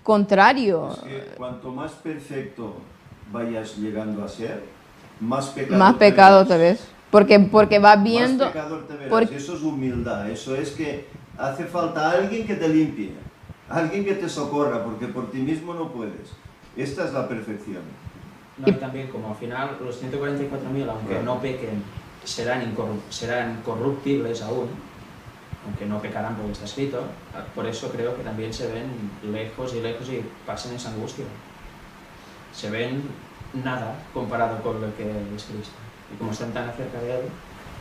Speaker 1: contrarios.
Speaker 2: Es que cuanto más perfecto vayas llegando a ser, más pecado
Speaker 1: Más pecado te ves. Porque vas viendo...
Speaker 2: Más pecador te verás.
Speaker 1: porque-
Speaker 2: Eso es humildad. Eso es que hace falta alguien que te limpie, alguien que te socorra, porque por ti mismo no puedes. Esta es la perfección.
Speaker 4: No, y también como al final los 144.000, aunque
Speaker 2: Claro.
Speaker 4: no pequen, serán corruptibles aún, aunque no pecarán porque está escrito, por eso creo que también se ven lejos y lejos y pasan esa angustia. Se ven nada comparado con lo que es Cristo. Y como están tan cerca de Él,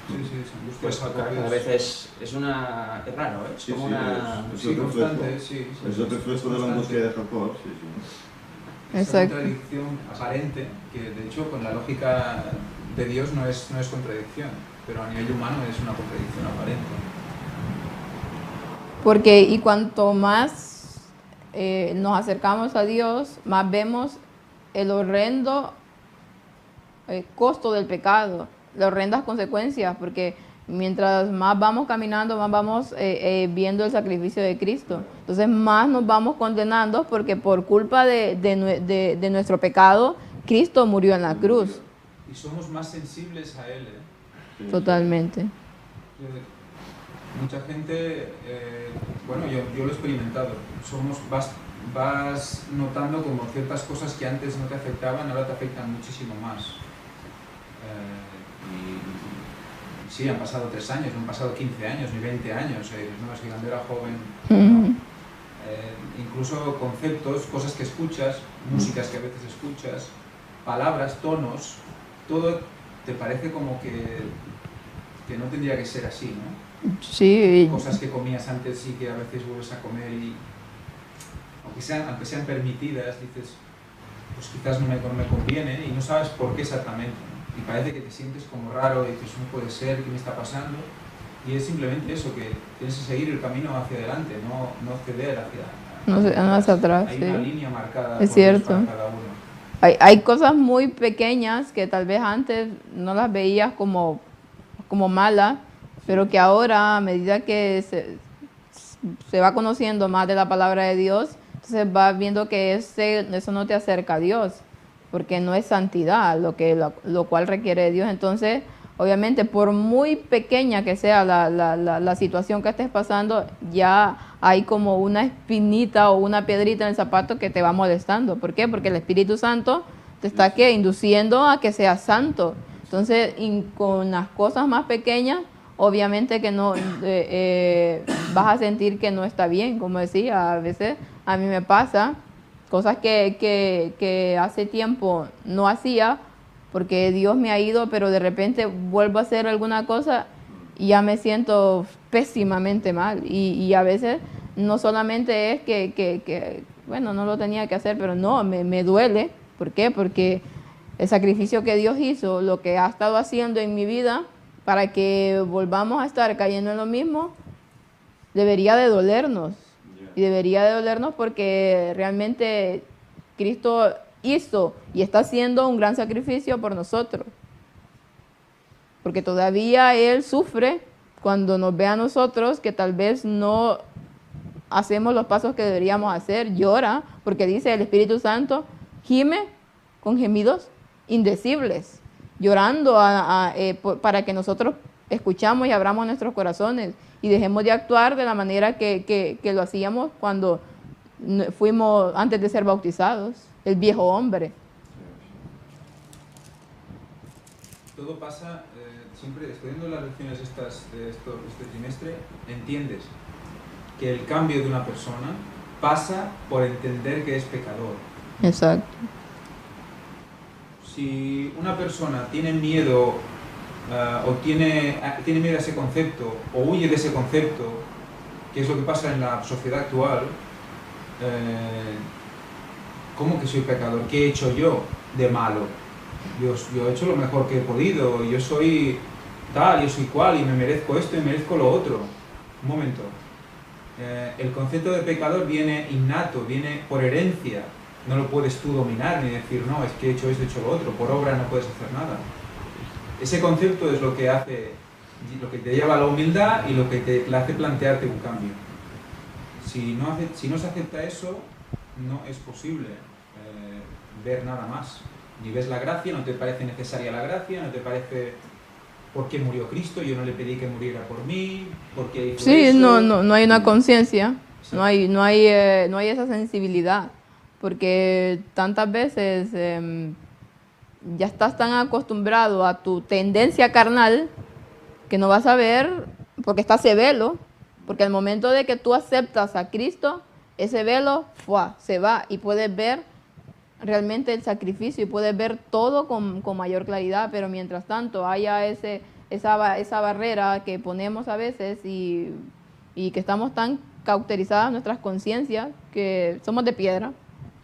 Speaker 3: Sí, sí, esa angustia
Speaker 4: pues
Speaker 3: es algo
Speaker 4: cada
Speaker 3: que
Speaker 4: vez es raro, ¿eh? Es
Speaker 2: Sí,
Speaker 4: como
Speaker 2: sí,
Speaker 4: una...
Speaker 2: es
Speaker 3: sí,
Speaker 2: otro
Speaker 3: constante,
Speaker 2: reflejo.
Speaker 3: sí, sí,
Speaker 2: Es otro reflejo de la
Speaker 3: constante.
Speaker 2: angustia de Jacob. Sí, sí.
Speaker 3: Esa
Speaker 1: Exacto.
Speaker 3: contradicción aparente, que de hecho con la lógica de Dios no es contradicción, pero a nivel humano es una contradicción aparente.
Speaker 1: Porque y cuanto más nos acercamos a Dios, más vemos el horrendo costo del pecado, las horrendas consecuencias, porque mientras más vamos caminando, más vamos viendo el sacrificio de Cristo. Entonces más nos vamos condenando porque por culpa de nuestro pecado, Cristo murió en la cruz.
Speaker 3: Y somos más sensibles a Él, ¿eh?
Speaker 2: Sí,
Speaker 1: Totalmente.
Speaker 3: Mucha gente, bueno, yo lo he experimentado, vas notando como ciertas cosas que antes no te afectaban, ahora te afectan muchísimo más. Y sí, han pasado 3 años, no han pasado 15 años, ni 20 años, no, es que cuando era joven, no. Incluso conceptos, cosas que escuchas, músicas que a veces escuchas, palabras, tonos, todo te parece como que no tendría que ser así, ¿no?
Speaker 1: Sí,
Speaker 3: Cosas que comías antes y que a veces vuelves a comer y aunque sean permitidas, dices, pues quizás no me conviene y no sabes por qué exactamente, ¿no? Y parece que te sientes como raro y dices, no puede ser, ¿qué me está pasando? Y es simplemente eso, que tienes que seguir el camino hacia adelante, no ceder
Speaker 1: hacia atrás.
Speaker 3: Hay
Speaker 1: Sí.
Speaker 3: una línea marcada
Speaker 1: Es
Speaker 3: por Dios
Speaker 1: cierto.
Speaker 3: para cada uno.
Speaker 1: Hay cosas muy pequeñas que tal vez antes no las veías como malas, pero que ahora, a medida que se va conociendo más de la palabra de Dios, entonces vas viendo que eso no te acerca a Dios, porque no es santidad lo cual requiere de Dios. Entonces, obviamente, por muy pequeña que sea la situación que estés pasando, ya hay como una espinita o una piedrita en el zapato que te va molestando. ¿Por qué? Porque el Espíritu Santo te está induciendo a que seas santo. Entonces, con las cosas más pequeñas, obviamente que no vas a sentir que no está bien. Como decía, a veces a mí me pasa cosas que hace tiempo no hacía porque Dios me ha ido, pero de repente vuelvo a hacer alguna cosa y ya me siento pésimamente mal. Y a veces no solamente es que bueno, no lo tenía que hacer, pero no, me duele. ¿Por qué? Porque el sacrificio que Dios hizo, lo que ha estado haciendo en mi vida, para que volvamos a estar cayendo en lo mismo, debería de dolernos. Y debería de dolernos porque realmente Cristo hizo y está haciendo un gran sacrificio por nosotros. Porque todavía Él sufre cuando nos ve a nosotros que tal vez no hacemos los pasos que deberíamos hacer. Llora porque dice el Espíritu Santo gime con gemidos indecibles, llorando para que nosotros escuchamos y abramos nuestros corazones y dejemos de actuar de la manera que lo hacíamos cuando fuimos antes de ser bautizados, el viejo hombre.
Speaker 3: Todo pasa, siempre estudiando las lecciones este trimestre, entiendes que el cambio de una persona pasa por entender que es pecador.
Speaker 1: Exacto.
Speaker 3: Si una persona tiene miedo o tiene miedo a ese concepto o huye de ese concepto, que es lo que pasa en la sociedad actual, ¿cómo que soy pecador? ¿Qué he hecho yo de malo? Yo he hecho lo mejor que he podido, yo soy tal, yo soy cual y me merezco esto y merezco lo otro. Un momento, El concepto de pecador viene innato, viene por herencia. No lo puedes tú dominar ni decir, no, es que he hecho esto, he hecho lo otro. Por obra no puedes hacer nada. Ese concepto es lo que te lleva a la humildad y lo que te hace plantearte un cambio. Si no se acepta eso, no es posible ver nada más. Ni ves la gracia, no te parece necesaria la gracia, no te parece por qué murió Cristo, yo no le pedí que muriera por mí, por qué hizo
Speaker 1: Sí,
Speaker 3: eso.
Speaker 1: no hay una conciencia,
Speaker 3: Sí.
Speaker 1: no hay esa sensibilidad, porque tantas veces ya estás tan acostumbrado a tu tendencia carnal que no vas a ver, porque está ese velo, porque al momento de que tú aceptas a Cristo, ese velo se va y puedes ver realmente el sacrificio y puedes ver todo con mayor claridad, pero mientras tanto haya esa barrera que ponemos a veces y que estamos tan cauterizadas nuestras conciencias que somos de piedra.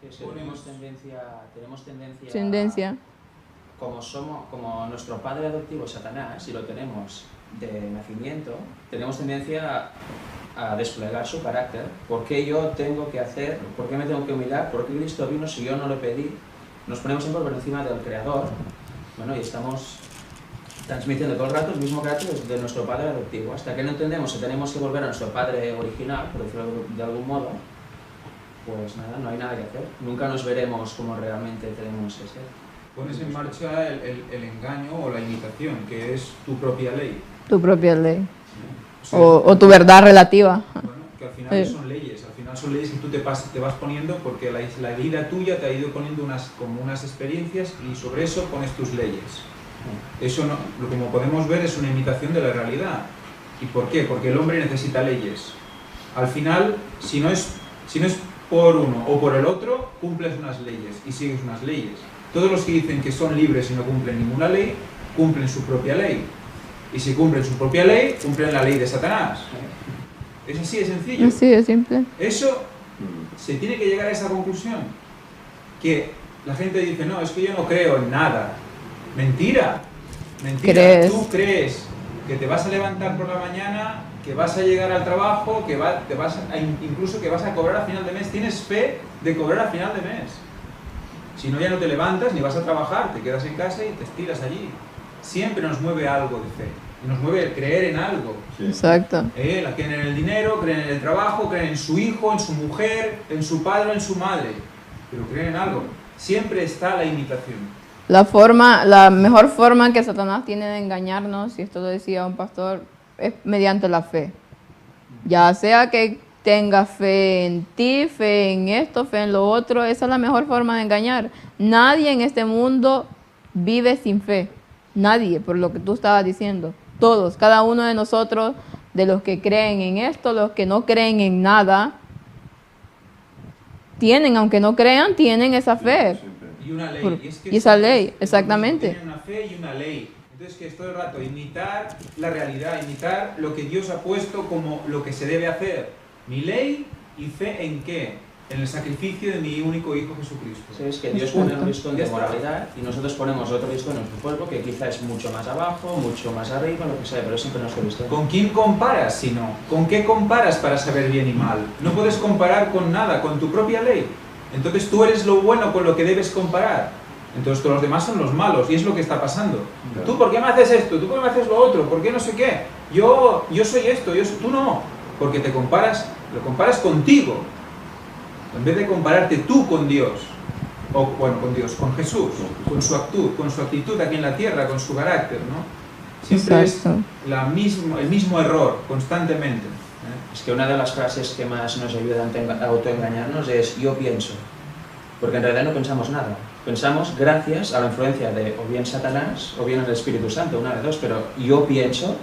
Speaker 4: Que tenemos tendencia como nuestro padre adoptivo Satanás, si lo tenemos de nacimiento, tenemos tendencia a desplegar su carácter. ¿Por qué yo tengo que hacer? ¿Por qué me tengo que humillar? ¿Por qué Cristo vino si yo no lo pedí? Nos ponemos siempre por encima del Creador, bueno, y estamos transmitiendo todo el rato el mismo carácter de nuestro padre adoptivo. Hasta que no entendemos que tenemos que volver a nuestro padre original, por decirlo de algún modo, pues nada, no hay nada que hacer. Nunca nos veremos como realmente tenemos que ser.
Speaker 3: Pones en marcha el engaño o la imitación, que es tu propia ley.
Speaker 1: Tu propia ley.
Speaker 3: O sea,
Speaker 1: O tu verdad relativa.
Speaker 3: bueno, que al final son leyes que tú te vas poniendo porque la vida tuya te ha ido poniendo unas experiencias y sobre eso pones tus leyes. Eso como podemos ver es una imitación de la realidad. ¿Y por qué? Porque el hombre necesita leyes. Al final, si no es por uno o por el otro, cumples unas leyes y sigues unas leyes. Todos los que dicen que son libres y no cumplen ninguna ley, cumplen su propia ley. Y si cumplen su propia ley, cumplen la ley de Satanás. Es así de sencillo.
Speaker 1: Así de simple.
Speaker 3: Eso, se tiene que llegar a esa conclusión. Que la gente dice, no, es que yo no creo en nada. Mentira. Mentira.
Speaker 1: ¿Crees?
Speaker 3: Tú crees que te vas a levantar por la mañana, que vas a llegar al trabajo, incluso que vas a cobrar a final de mes. Tienes fe de cobrar a final de mes. Si no, ya no te levantas ni vas a trabajar, te quedas en casa y te estiras allí. Siempre nos mueve algo de fe. Nos mueve el creer en algo.
Speaker 2: Sí.
Speaker 1: Exacto.
Speaker 3: La creen en el dinero, creen en el trabajo, creen en su hijo, en su mujer, en su padre, en su madre. Pero creen en algo. Siempre está la imitación.
Speaker 1: La mejor forma que Satanás tiene de engañarnos, y esto lo decía un pastor, es mediante la fe. Ya sea que tenga fe en ti, fe en esto, fe en lo otro, esa es la mejor forma de engañar. Nadie en este mundo vive sin fe. Nadie, por lo que tú estabas diciendo. Todos, cada uno de nosotros, de los que creen en esto, los que no creen en nada, aunque no crean, tienen esa fe.
Speaker 3: Y una ley.
Speaker 1: Y esa ley, exactamente.
Speaker 3: Tienen una fe y una ley. Entonces, que es todo el rato imitar la realidad, imitar lo que Dios ha puesto como lo que se debe hacer. Mi ley y fe en qué? En el sacrificio de mi único Hijo Jesucristo.
Speaker 4: Sí, es que Dios pone un listón de moralidad y nosotros ponemos otro listón en nuestro cuerpo que quizá es mucho más abajo, mucho más arriba, lo que sea, pero siempre nuestro listón.
Speaker 3: ¿Con quién comparas si no? ¿Con qué comparas para saber bien y mal? No puedes comparar con nada, con tu propia ley. Entonces tú eres lo bueno con lo que debes comparar. Entonces todos los demás son los malos y es lo que está pasando.
Speaker 2: Claro.
Speaker 3: ¿Tú por qué me haces esto? ¿Tú por qué me haces lo otro? ¿Por qué no sé qué? Yo soy esto, tú no. Porque lo comparas contigo. En vez de compararte tú con Dios, con Jesús, con su actitud aquí en la tierra, con su carácter, ¿no? Siempre
Speaker 1: Exacto.
Speaker 3: es el mismo error, constantemente.
Speaker 4: Es que una de las frases que más nos ayudan a autoengañarnos es yo pienso, porque en realidad no pensamos nada. Pensamos gracias a la influencia de o bien Satanás o bien el Espíritu Santo, una de dos, pero yo pienso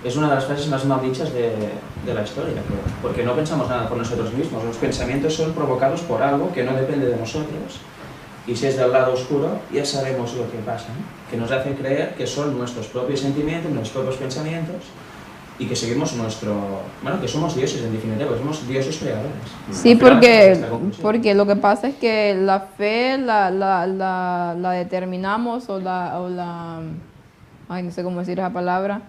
Speaker 4: es una de las frases más mal dichas de la historia, porque no pensamos nada por nosotros mismos. Los pensamientos son provocados por algo que no depende de nosotros, y si es del lado oscuro ya sabemos lo que pasa, ¿no? Que nos hace creer que son nuestros propios sentimientos, nuestros propios pensamientos, y que seguimos que somos dioses en definitiva, somos dioses creadores.
Speaker 1: Sí,
Speaker 4: Al final, esta conclusión.
Speaker 1: porque lo que pasa es que la fe la determinamos ay, no sé cómo decir esa palabra,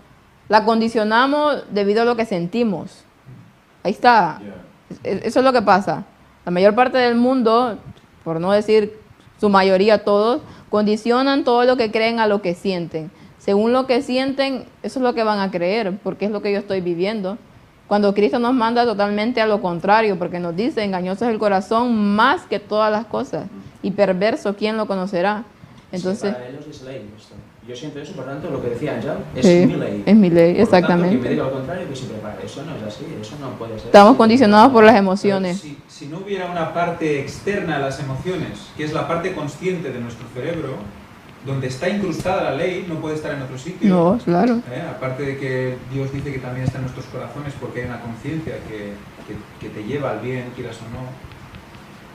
Speaker 1: la condicionamos debido a lo que sentimos. Ahí está.
Speaker 2: Ya.
Speaker 1: Eso es lo que pasa. La mayor parte del mundo, por no decir su mayoría todos, condicionan todo lo que creen a lo que sienten. Según lo que sienten, eso es lo que van a creer, porque es lo que yo estoy viviendo. Cuando Cristo nos manda totalmente a lo contrario, porque nos dice, engañoso es el corazón más que todas las cosas, y perverso, ¿quién lo conocerá? Entonces,
Speaker 4: sí, para ellos es ley esto. Yo siento eso, por tanto, lo que decía Ángel, es
Speaker 1: sí,
Speaker 4: mi ley.
Speaker 1: es mi ley,
Speaker 4: Por lo
Speaker 1: exactamente.
Speaker 4: tanto, que me diga lo contrario, que se prepare. Eso no es así, eso no puede ser.
Speaker 1: Estamos
Speaker 4: así.
Speaker 1: condicionados por las emociones.
Speaker 3: Si no hubiera una parte externa a las emociones, que es la parte consciente de nuestro cerebro, donde está incrustada la ley, no puede estar en otro sitio.
Speaker 1: No, claro.
Speaker 3: Aparte de que Dios dice que también está en nuestros corazones porque hay una conciencia que te lleva al bien, quieras o no.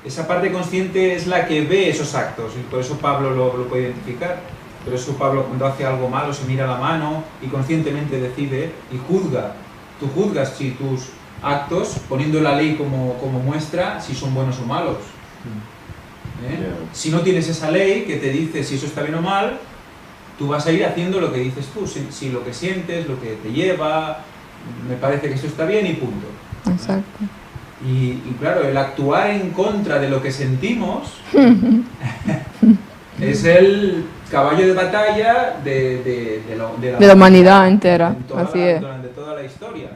Speaker 3: Esa parte consciente es la que ve esos actos y por eso Pablo lo puede identificar. Por eso Pablo, cuando hace algo malo, se mira la mano y conscientemente decide y juzga. Tú juzgas si tus actos, poniendo la ley como muestra, si son buenos o malos.
Speaker 2: Yeah.
Speaker 3: Si no tienes esa ley que te dice si eso está bien o mal, tú vas a ir haciendo lo que dices tú, si lo que sientes, lo que te lleva, me parece que esto está bien y punto.
Speaker 1: Exacto.
Speaker 3: Y claro, el actuar en contra de lo que sentimos es el caballo de batalla de
Speaker 1: la humanidad entera,
Speaker 3: durante toda la historia.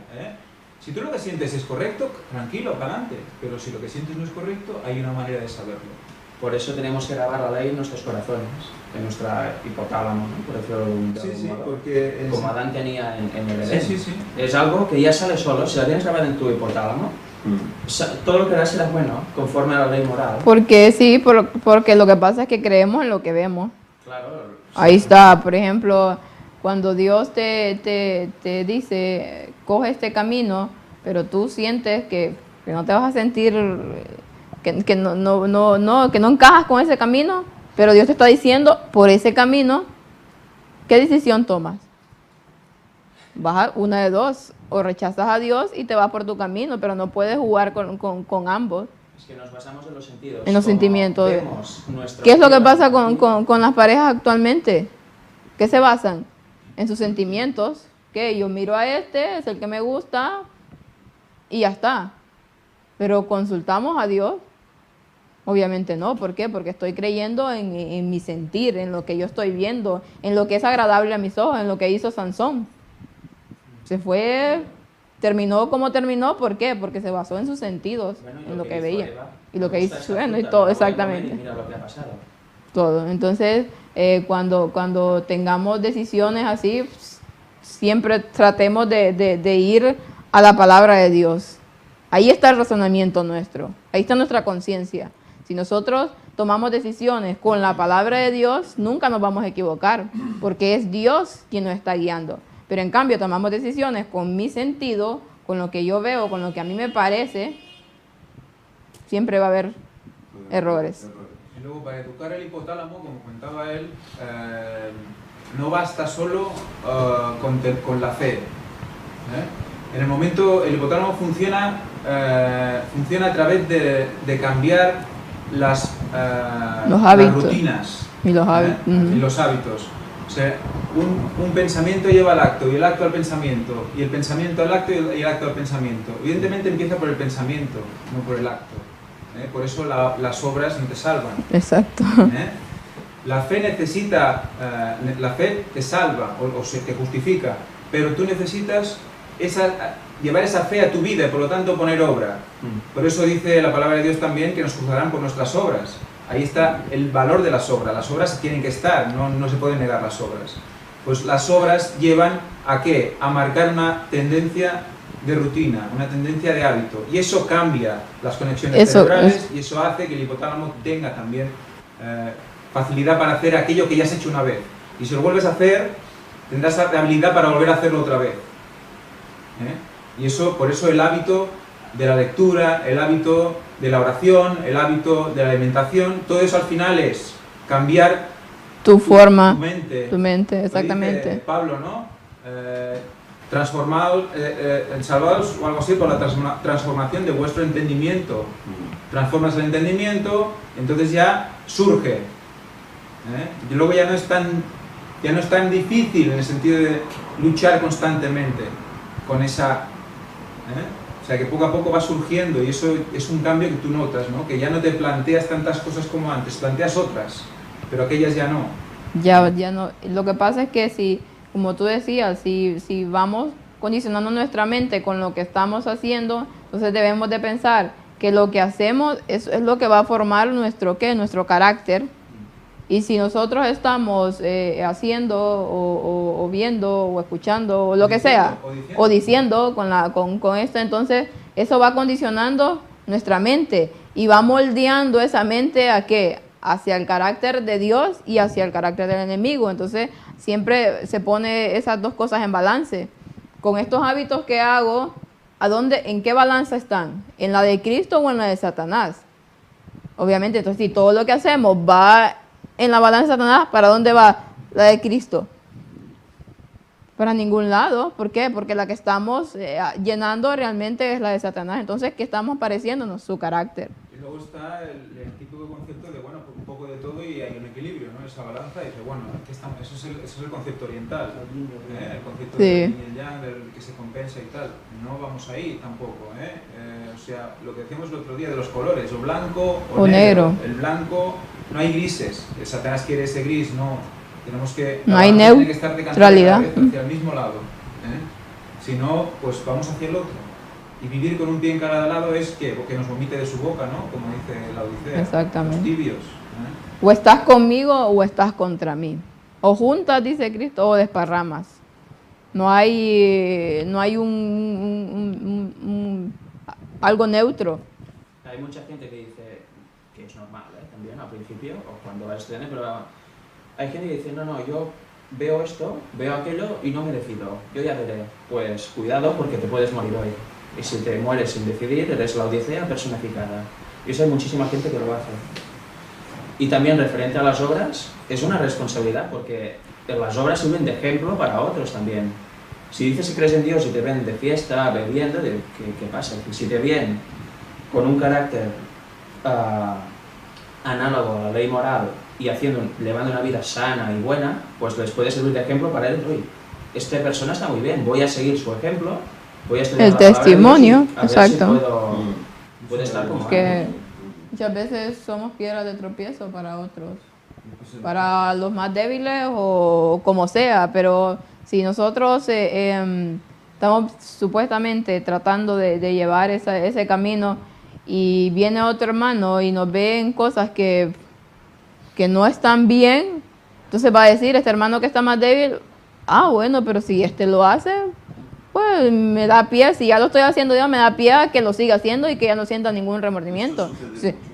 Speaker 3: Si tú lo que sientes es correcto, tranquilo, para adelante. Pero si lo que sientes no es correcto, hay una manera de saberlo.
Speaker 4: Por eso tenemos que grabar la ley en nuestros corazones, en nuestra hipotálamo, ¿no? Por decirlo de algún modo.
Speaker 3: Porque
Speaker 4: como Adán tenía en el Edén.
Speaker 3: Sí.
Speaker 4: Es algo que ya sale solo. Si la tienes grabada en tu hipotálamo, todo lo que harás será bueno, conforme a la ley moral.
Speaker 1: Porque sí, porque lo que pasa es que creemos en lo que vemos.
Speaker 4: Claro.
Speaker 1: Ahí está, por ejemplo, cuando Dios te dice, coge este camino, pero tú sientes que no te vas a sentir, que no encajas con ese camino, pero Dios te está diciendo, por ese camino, ¿qué decisión tomas? Vas una de dos, o rechazas a Dios y te vas por tu camino, pero no puedes jugar con ambos.
Speaker 4: Es que nos basamos en los sentidos.
Speaker 1: En los sentimientos.
Speaker 4: ¿Qué
Speaker 1: es lo que pasa con las parejas actualmente? ¿Qué se basan? En sus sentimientos. Que yo miro a este, es el que me gusta y ya está. Pero ¿consultamos a Dios? Obviamente no. ¿Por qué? Porque estoy creyendo en mi sentir, en lo que yo estoy viendo, en lo que es agradable a mis ojos, en lo que hizo Sansón. Se fue, terminó como terminó, ¿por qué? Porque se basó en sus sentidos, en lo que veía. Y lo que hizo, bueno, y todo, exactamente.
Speaker 4: Mira lo que ha pasado.
Speaker 1: Todo. Entonces, cuando tengamos decisiones así, siempre tratemos de ir a la palabra de Dios. Ahí está el razonamiento nuestro, ahí está nuestra conciencia. Si nosotros tomamos decisiones con la palabra de Dios, nunca nos vamos a equivocar, porque es Dios quien nos está guiando. Pero en cambio tomamos decisiones con mi sentido, con lo que yo veo, con lo que a mí me parece, siempre va a haber errores.
Speaker 3: Y luego, para educar el hipotálamo, como comentaba él, no basta solo con la fe. En el momento, el hipotálamo funciona a través de cambiar las
Speaker 1: rutinas
Speaker 3: y los hábitos. O sea, un pensamiento lleva al acto, y el acto al pensamiento, y el pensamiento al acto, y el acto al pensamiento. Evidentemente empieza por el pensamiento, no por el acto. Por eso las obras no te salvan.
Speaker 1: Exacto.
Speaker 3: La fe necesita, la fe te salva o se te justifica, pero tú necesitas llevar esa fe a tu vida y por lo tanto poner obra. Por eso dice la palabra de Dios también que nos juzgarán por nuestras obras. Ahí está el valor de las obras tienen que estar, no se pueden negar las obras. Pues las obras llevan ¿a qué? A marcar una tendencia de rutina, una tendencia de hábito, y eso cambia las conexiones cerebrales y eso hace que el hipotálamo tenga también facilidad para hacer aquello que ya has hecho una vez, y si lo vuelves a hacer tendrás la habilidad para volver a hacerlo otra vez. Y eso, por eso el hábito de la lectura, el hábito de la oración, el hábito de la alimentación, todo eso al final es cambiar
Speaker 1: tu forma,
Speaker 3: tu mente,
Speaker 1: exactamente.
Speaker 3: Dice Pablo, ¿no? Transformados, salvados o algo así por la transformación de vuestro entendimiento. Transformas el entendimiento, entonces ya surge. Y luego ya no es tan difícil en el sentido de luchar constantemente con esa. O sea, que poco a poco va surgiendo y eso es un cambio que tú notas, ¿no? Que ya no te planteas tantas cosas como antes, planteas otras, pero aquellas ya no.
Speaker 1: Ya no. Lo que pasa es que si, como tú decías, si vamos condicionando nuestra mente con lo que estamos haciendo, entonces debemos de pensar que lo que hacemos es lo que va a formar nuestro carácter. Y si nosotros estamos haciendo o viendo o escuchando o lo que sea, o diciendo con esto, entonces eso va condicionando nuestra mente y va moldeando esa mente ¿a qué? Hacia el carácter de Dios y hacia el carácter del enemigo. Entonces siempre se pone esas dos cosas en balance. Con estos hábitos que hago, ¿en qué balanza están? ¿En la de Cristo o en la de Satanás? Obviamente, entonces si todo lo que hacemos va en la balanza de Satanás, ¿para dónde va la de Cristo? Para ningún lado. ¿Por qué? Porque la que estamos llenando realmente es la de Satanás. Entonces, ¿qué estamos pareciéndonos? Su carácter.
Speaker 3: Y luego está el típico concepto de, bueno, un poco de todo y hay un equilibrio, ¿no? Esa balanza, y dice, bueno, aquí estamos, eso es el concepto oriental, el concepto del yin y el yang, del que se compensa y tal. No vamos ahí tampoco, o sea, lo que decíamos el otro día de los colores, o blanco o negro. El blanco, no hay grises, el Satanás quiere ese gris, no. Tenemos que,
Speaker 1: no hay
Speaker 3: tiene que estar decantando hacia el mismo lado, si no, pues vamos hacia el otro. Y vivir con un pie en cada lado es que nos vomite de su boca, ¿no? Como dice la Odisea.
Speaker 1: Exactamente.
Speaker 3: Los tibios.
Speaker 1: O estás conmigo o estás contra mí. O juntas, dice Cristo, o desparramas. No hay algo neutro.
Speaker 4: Hay mucha gente que dice que es normal, también al principio, o cuando vas estudiando, pero hay gente que dice, no, yo veo esto, veo aquello y no me decido. Yo ya veré. Pues cuidado porque te puedes morir hoy. Y si te mueres sin decidir, eres la Odisea personificada. Y eso hay muchísima gente que lo hace. Y también referente a las obras, es una responsabilidad porque las obras sirven de ejemplo para otros también. Si dices que crees en Dios y te ven de fiesta, bebiendo, ¿qué pasa? Y si te ven con un carácter análogo a la ley moral y llevando una vida sana y buena, pues les puede servir de ejemplo para él. Oye, esta persona está muy bien, voy a seguir su ejemplo. Voy a estudiar
Speaker 1: el testimonio,
Speaker 4: exacto. Si puedo estar como
Speaker 1: que muchas veces somos piedras de tropiezo para otros, para los más débiles o como sea, pero si nosotros estamos supuestamente tratando de llevar ese camino y viene otro hermano y nos ve en cosas que no están bien, entonces va a decir este hermano que está más débil, bueno, pero si este lo hace, pues me da pie, si ya lo estoy haciendo yo, me da pie a que lo siga haciendo y que ya no sienta ningún remordimiento.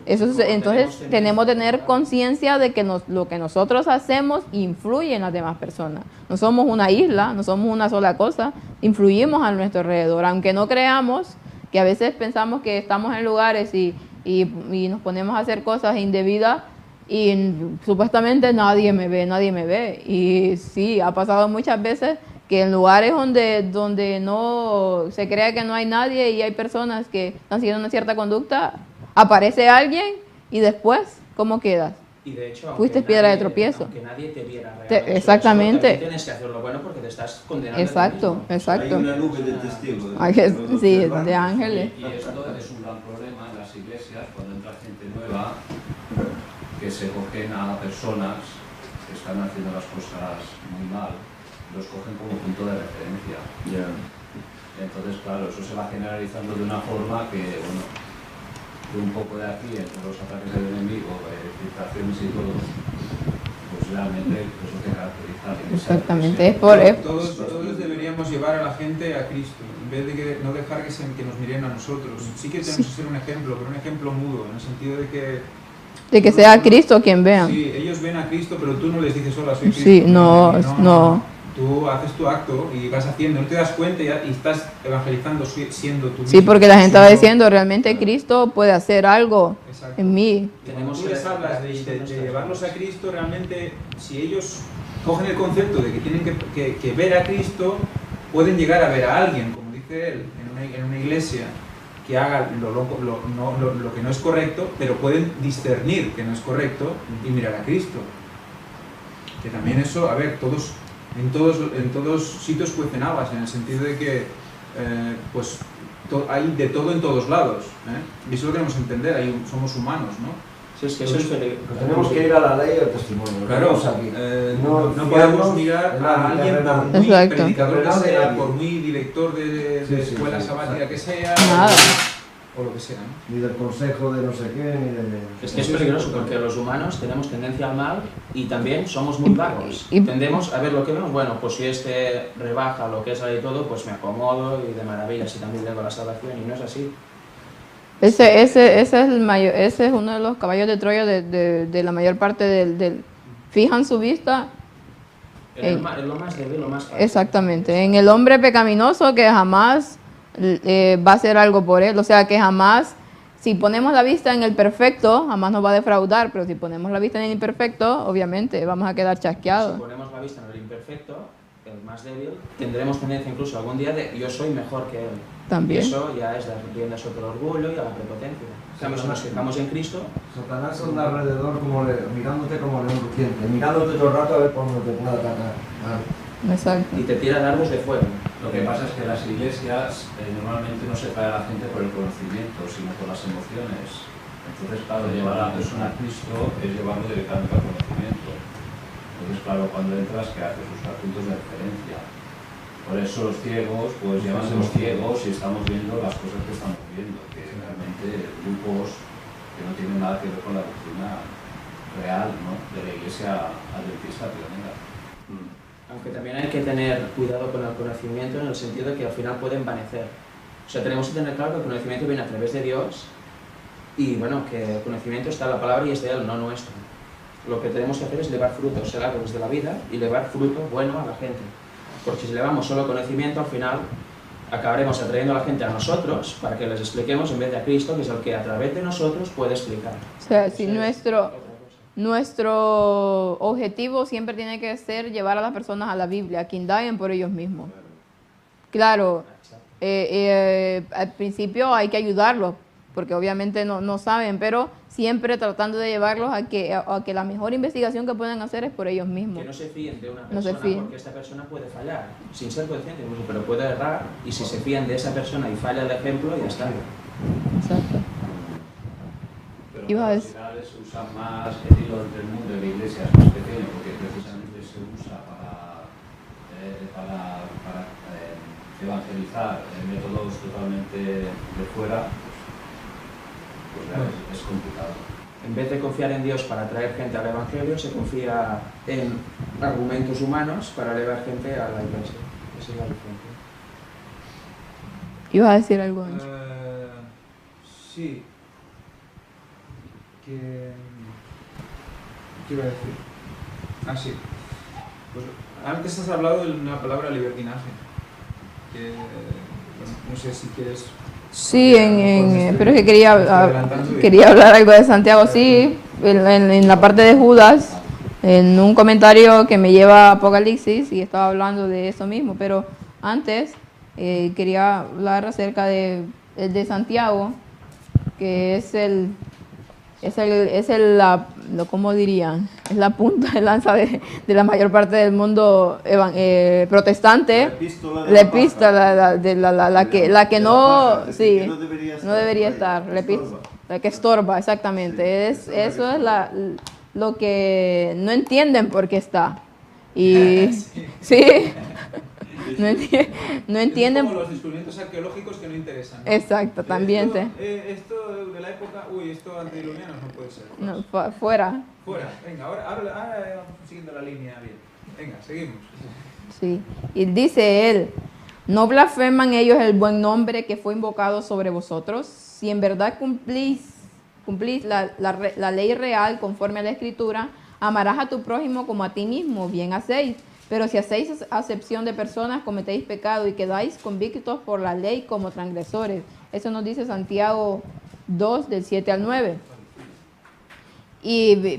Speaker 1: Entonces tenemos que tener conciencia de que lo que nosotros hacemos influye en las demás personas. No somos una isla, no somos una sola cosa, influimos a nuestro alrededor. Aunque no creamos, que a veces pensamos que estamos en lugares y nos ponemos a hacer cosas indebidas y supuestamente nadie me ve. Y sí, ha pasado muchas veces que en lugares donde no se crea que no hay nadie y hay personas que están siguiendo una cierta conducta, aparece alguien y después, ¿cómo quedas?
Speaker 4: Y de hecho,
Speaker 1: fuiste piedra de tropiezo.
Speaker 4: Aunque nadie te viera realmente,
Speaker 1: exactamente.
Speaker 4: Eso, tienes que hacer lo bueno porque te estás condenando.
Speaker 1: Exacto.
Speaker 2: Hay una nube de testigos.
Speaker 1: Sí, de ángeles.
Speaker 7: Y esto es un gran problema en las iglesias cuando entra gente nueva que se cogen a personas que están haciendo las cosas muy mal, los cogen como punto de referencia.
Speaker 2: Yeah.
Speaker 7: Entonces, claro, eso se va generalizando de una forma que, bueno, de un poco de aquí, entre los ataques del enemigo, filtraciones y todo, pues realmente eso te caracteriza.
Speaker 1: Exactamente,
Speaker 3: todos deberíamos llevar a la gente a Cristo, en vez de no dejar que nos miren a nosotros. Sí que tenemos que ser un ejemplo, pero un ejemplo mudo, en el sentido de que
Speaker 1: sea Cristo quien vean.
Speaker 3: Sí, ellos ven a Cristo, pero tú no les dices, hola, soy Cristo.
Speaker 1: Sí, no.
Speaker 3: Tú haces tu acto y vas haciendo, no te das cuenta y estás evangelizando siendo tú mismo.
Speaker 1: Sí, porque la gente va diciendo, realmente Cristo puede hacer algo en mí.
Speaker 3: Cuando tú les hablas de llevarlos a Cristo, realmente, si ellos cogen el concepto de que tienen que ver a Cristo, pueden llegar a ver a alguien, como dice él, en una iglesia, que haga lo que no es correcto, pero pueden discernir que no es correcto y mirar a Cristo. Que también eso, a ver, en todos sitios cuecen habas, en el sentido de que pues hay de todo en todos lados, ¿eh? Y eso lo queremos entender, somos humanos, ¿no?
Speaker 4: Sí, es que eso es peligroso.
Speaker 5: Pues tenemos que ir a la ley y al testimonio. Lo
Speaker 3: Claro,
Speaker 5: tenemos aquí.
Speaker 3: no podemos mirar a alguien por muy
Speaker 1: Exacto.
Speaker 3: predicador que
Speaker 5: Terrenal de
Speaker 3: sea,
Speaker 5: nadie.
Speaker 3: por muy director de
Speaker 5: Sí,
Speaker 3: escuela
Speaker 5: sí,
Speaker 3: sabática que sea,
Speaker 1: Nada.
Speaker 3: o lo que sea, ¿no?
Speaker 5: Ni del consejo de no sé qué, ni de...
Speaker 4: Es que es peligroso porque los humanos tenemos tendencia al mal y también somos muy vagos.
Speaker 1: y-
Speaker 4: Tendemos a ver lo que vemos, bueno, pues si este rebaja lo que es ahí todo, pues me acomodo y de maravilla, si también tengo la salvación, y no es así.
Speaker 1: Ese es el mayor, ese es uno de los caballos de Troya de la mayor parte fijan su vista
Speaker 4: En lo más débil, lo más fácil.
Speaker 1: exactamente en el hombre pecaminoso que jamás va a hacer algo por él, o sea que jamás, si ponemos la vista en el perfecto, jamás nos va a defraudar, pero si ponemos la vista en el imperfecto, obviamente vamos a quedar
Speaker 4: Si
Speaker 1: chasqueados.
Speaker 4: ponemos la vista en el imperfecto, el más débil, tendremos tendencia incluso algún día de yo soy mejor que él.
Speaker 1: También.
Speaker 4: Y eso ya es dar rienda sobre el orgullo y a la prepotencia. En cambio, si nos fijamos en Cristo,
Speaker 5: Satanás anda alrededor como mirándote como león rugiente, mirándote todo el rato a ver cuándo te puede atacar.
Speaker 1: Exacto.
Speaker 4: y te tira dardos de fuego.
Speaker 7: Lo que pasa es que las iglesias normalmente no se trae a la gente por el conocimiento, sino por las emociones. Entonces, claro, llevar a la persona a Cristo es llevarlo directamente al conocimiento. Entonces, claro, cuando entras, ¿qué haces? Buscar puntos de referencia. Por eso los ciegos, pues llaman los ciegos y estamos viendo las cosas que estamos viendo, que realmente grupos que no tienen nada que ver con la doctrina real, ¿no?, de la iglesia adventista pionera.
Speaker 4: Aunque también hay que tener cuidado con el conocimiento en el sentido de que al final puede envanecer. O sea, tenemos que tener claro que el conocimiento viene a través de Dios y, bueno, que el conocimiento está en la palabra y es de Él, no nuestro. Lo que tenemos que hacer es llevar frutos, ser árboles de la vida y llevar fruto bueno a la gente. Porque si llevamos solo conocimiento, al final acabaremos atrayendo a la gente a nosotros para que les expliquemos en vez de a Cristo, que es el que a través de nosotros puede explicar.
Speaker 1: O sea, si
Speaker 4: Esa es
Speaker 1: nuestro
Speaker 4: otra cosa.
Speaker 1: Nuestro objetivo siempre tiene que ser llevar a las personas a la Biblia, que indaguen por ellos mismos. Claro, al principio hay que ayudarlos, porque obviamente no saben, pero siempre tratando de llevarlos a que la mejor investigación que pueden hacer es por ellos mismos.
Speaker 4: Que no se fíen de una
Speaker 1: No se
Speaker 4: persona,
Speaker 1: fíen.
Speaker 4: porque esta persona puede fallar, sin ser consciente incluso, pero puede errar, y si se fían de esa persona y falla el ejemplo, ya está.
Speaker 1: Exacto.
Speaker 7: Pero
Speaker 1: Iba a
Speaker 7: al
Speaker 1: decir-
Speaker 7: final se usa más, digo, entre el mundo de la iglesia es más pequeño, porque precisamente se usa para evangelizar métodos totalmente de fuera, pues ya es complicado.
Speaker 4: En vez de confiar en Dios para atraer gente al Evangelio, se confía en argumentos humanos para elevar gente a la iglesia. Esa es la diferencia.
Speaker 1: ¿Ibas a decir algo, Ancho?
Speaker 3: Sí. ¿Qué iba a decir? Ah, sí. Pues antes has hablado de una palabra libertinaje. Que, bueno, no sé si quieres...
Speaker 1: Sí, pero es que
Speaker 3: me estoy adelantando y-
Speaker 1: quería hablar algo de Santiago, sí, en la parte de Judas, en un comentario que me lleva a Apocalipsis, y estaba hablando de eso mismo, pero antes quería hablar acerca de Santiago, que ¿cómo dirían? Es la punta de lanza de la mayor parte del mundo protestante. La epístola, la que no, sí, no debería estar, la que estorba, exactamente. Eso es lo que no entienden por qué está. Y sí, no entienden.
Speaker 3: Es como los descubrimientos arqueológicos que no interesan, ¿no?
Speaker 1: Exacto, también.
Speaker 3: Esto de la época, esto antediluviano no puede ser.
Speaker 1: No, fuera.
Speaker 3: Fuera, venga, ahora vamos siguiendo la línea bien. Venga, seguimos.
Speaker 1: Sí, y dice él, ¿no blasfeman ellos el buen nombre que fue invocado sobre vosotros? Si en verdad cumplís la ley real conforme a la Escritura, amarás a tu prójimo como a ti mismo, bien hacéis. Pero si hacéis acepción de personas, cometéis pecado y quedáis convictos por la ley como transgresores. Eso nos dice Santiago 2, del 7 al 9.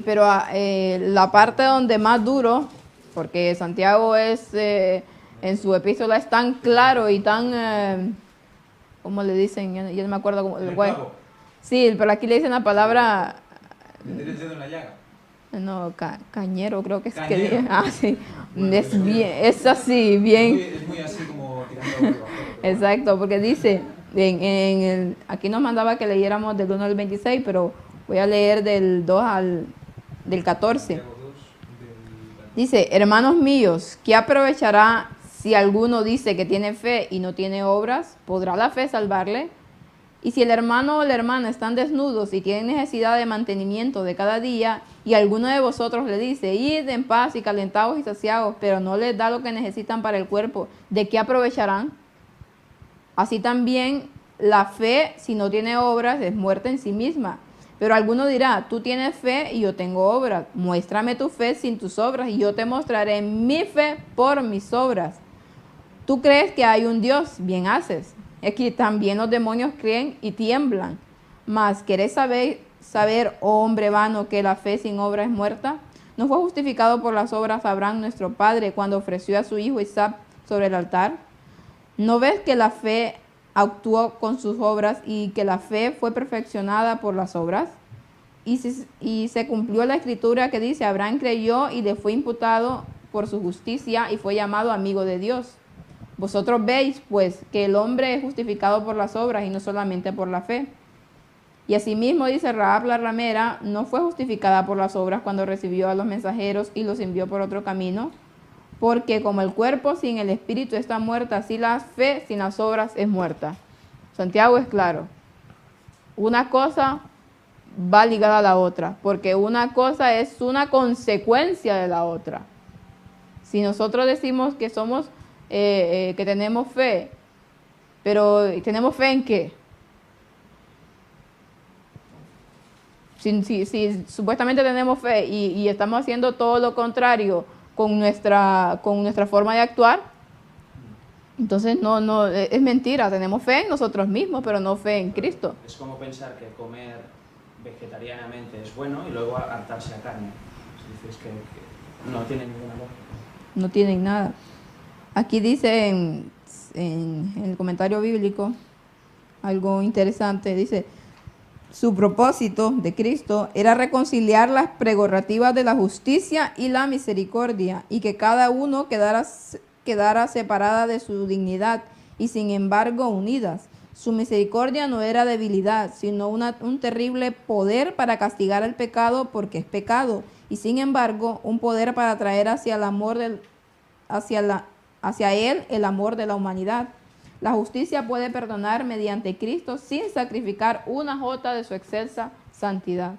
Speaker 1: Pero la parte donde más duro, porque Santiago en su epístola es tan claro y tan, ¿cómo le dicen? Yo no me acuerdo cómo.
Speaker 3: El clavo.
Speaker 1: Sí, pero aquí le dicen la palabra,
Speaker 3: Meter el dedo en la llaga.
Speaker 1: no, cañero creo que es
Speaker 3: Cañero.
Speaker 1: que sí,
Speaker 3: Bueno,
Speaker 1: es
Speaker 3: pues,
Speaker 1: bien, es así, bien.
Speaker 3: Es muy así como tirando abajo.
Speaker 1: Exacto, porque dice, Aquí nos mandaba que leyéramos del 1 al 26, pero voy a leer del 2 del 14.
Speaker 3: Santiago 2, del-
Speaker 1: Dice, hermanos míos, ¿qué aprovechará si alguno dice que tiene fe y no tiene obras? ¿Podrá la fe salvarle? Y si el hermano o la hermana están desnudos y tienen necesidad de mantenimiento de cada día, y alguno de vosotros le dice, id en paz y calentados y saciados, pero no les da lo que necesitan para el cuerpo, ¿de qué aprovecharán? Así también la fe, si no tiene obras, es muerta en sí misma. Pero alguno dirá, tú tienes fe y yo tengo obras. Muéstrame tu fe sin tus obras y yo te mostraré mi fe por mis obras. Tú crees que hay un Dios, bien haces. Es que también los demonios creen y tiemblan. Mas, ¿querés saber, oh hombre vano, que la fe sin obra es muerta? ¿No fue justificado por las obras Abraham, nuestro padre, cuando ofreció a su hijo Isaac sobre el altar? ¿No ves que la fe actuó con sus obras y que la fe fue perfeccionada por las obras? Y se cumplió la escritura que dice, Abraham creyó y le fue imputado por su justicia y fue llamado amigo de Dios. Vosotros veis, pues, que el hombre es justificado por las obras y no solamente por la fe. Y asimismo, dice Rahab la ramera, no fue justificada por las obras cuando recibió a los mensajeros y los envió por otro camino, porque como el cuerpo sin el espíritu está muerta, así la fe sin las obras es muerta. Santiago es claro. Una cosa va ligada a la otra, porque una cosa es una consecuencia de la otra. Si nosotros decimos que somos, que tenemos fe, pero ¿tenemos fe en qué? Si supuestamente tenemos fe y estamos haciendo todo lo contrario con nuestra forma de actuar, entonces no es mentira. Tenemos fe en nosotros mismos, pero no fe en Cristo.
Speaker 4: Es como pensar que comer vegetarianamente es bueno y luego hartarse a carne. Es que no tiene ninguna lógica.
Speaker 1: No tienen nada. Aquí dice en el comentario bíblico algo interesante. Dice, su propósito de Cristo era reconciliar las prerrogativas de la justicia y la misericordia y que cada uno quedara separada de su dignidad y sin embargo unidas. Su misericordia no era debilidad, sino un terrible poder para castigar el pecado porque es pecado, y sin embargo un poder para traer hacia él el amor de la humanidad. La justicia puede perdonar mediante Cristo sin sacrificar una jota de su excelsa santidad.